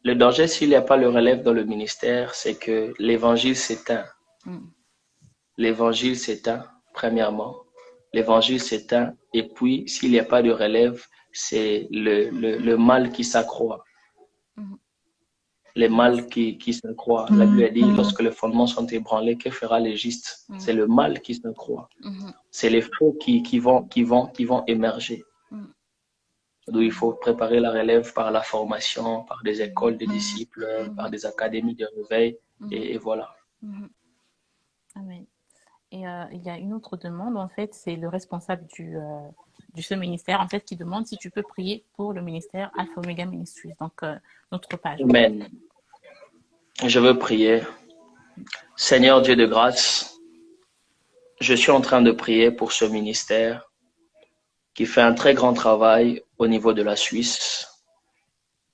Le danger s'il n'y a pas le relève dans le ministère, c'est que l'évangile s'éteint. L'évangile s'éteint, premièrement. L'évangile s'éteint. Et puis, s'il n'y a pas de relève, c'est le mal qui s'accroît. Les mal qui s'accroît. La Bible a dit, lorsque les fondements sont ébranlés, que fera l'égiste? C'est le mal qui s'accroît. C'est les faux qui vont émerger. d'où il faut préparer la relève par la formation, par des écoles de disciples, par des académies de réveil, et voilà. Amen. Et il y a une autre demande, en fait, c'est le responsable du ce ministère, en fait, qui demande si tu peux prier pour le ministère Alpha Omega Ministries, donc notre page. Amen. Je veux prier. Seigneur Dieu de grâce, je suis en train de prier pour ce ministère qui fait un très grand travail au niveau de la Suisse.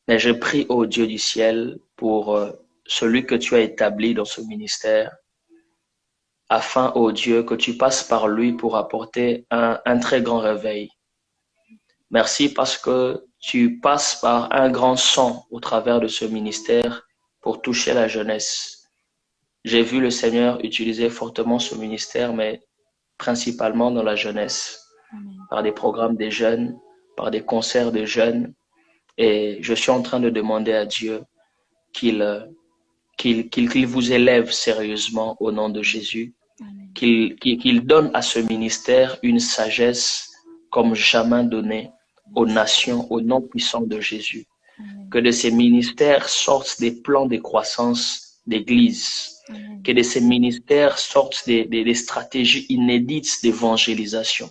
Mais je prie au Dieu du ciel pour celui que tu as établi dans ce ministère, afin, ô Dieu, que tu passes par lui pour apporter un très grand réveil. Merci parce que tu passes par un grand son au travers de ce ministère pour toucher la jeunesse. J'ai vu le Seigneur utiliser fortement ce ministère, mais principalement dans la jeunesse, par des programmes des jeunes, par des concerts de jeunes. Et je suis en train de demander à Dieu qu'il vous élève sérieusement au nom de Jésus, qu'il donne à ce ministère une sagesse comme jamais donnée aux nations, au nom puissant de Jésus. Que de ces ministères sortent des plans de croissance d'église. Que de ces ministères sortent des stratégies inédites d'évangélisation.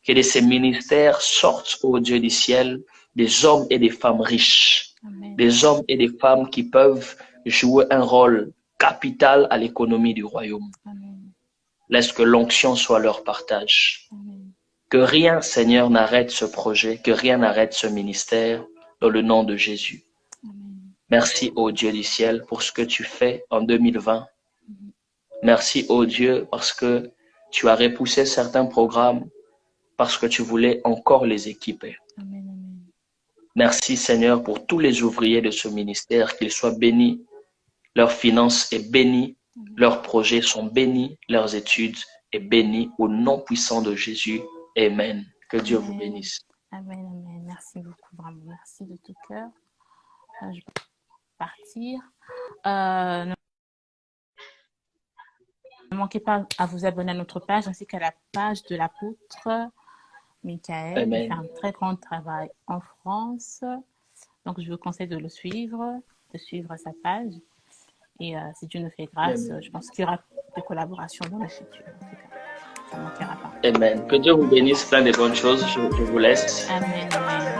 Que de ces ministères sortent, ô Dieu du ciel, des hommes et des femmes riches. Des hommes et des femmes qui peuvent jouer un rôle capital à l'économie du royaume. Laisse que l'onction soit leur partage. Que rien, Seigneur, n'arrête ce projet, que rien n'arrête ce ministère, dans le nom de Jésus. Merci, ô Dieu du ciel, pour ce que tu fais en 2020. Merci, ô Dieu, parce que tu as repoussé certains programmes, parce que tu voulais encore les équiper. Merci, Seigneur, pour tous les ouvriers de ce ministère, qu'ils soient bénis, leur finance est bénie, leurs projets sont bénis, leurs études est bénies, au nom puissant de Jésus. Amen. Que Dieu vous bénisse. Amen, amen. Merci beaucoup, vraiment. Merci de tout cœur. Je vais partir. Ne manquez pas à vous abonner à notre page ainsi qu'à la page de l'apôtre Michael. Il fait un très grand travail en France. Donc, je vous conseille de le suivre, de suivre sa page. Et si Dieu nous fait grâce, je pense qu'il y aura des collaborations dans le futur. En tout cas, ça ne manquera pas. Amen. Que Dieu vous bénisse plein de bonnes choses. Je vous laisse. Amen, amen.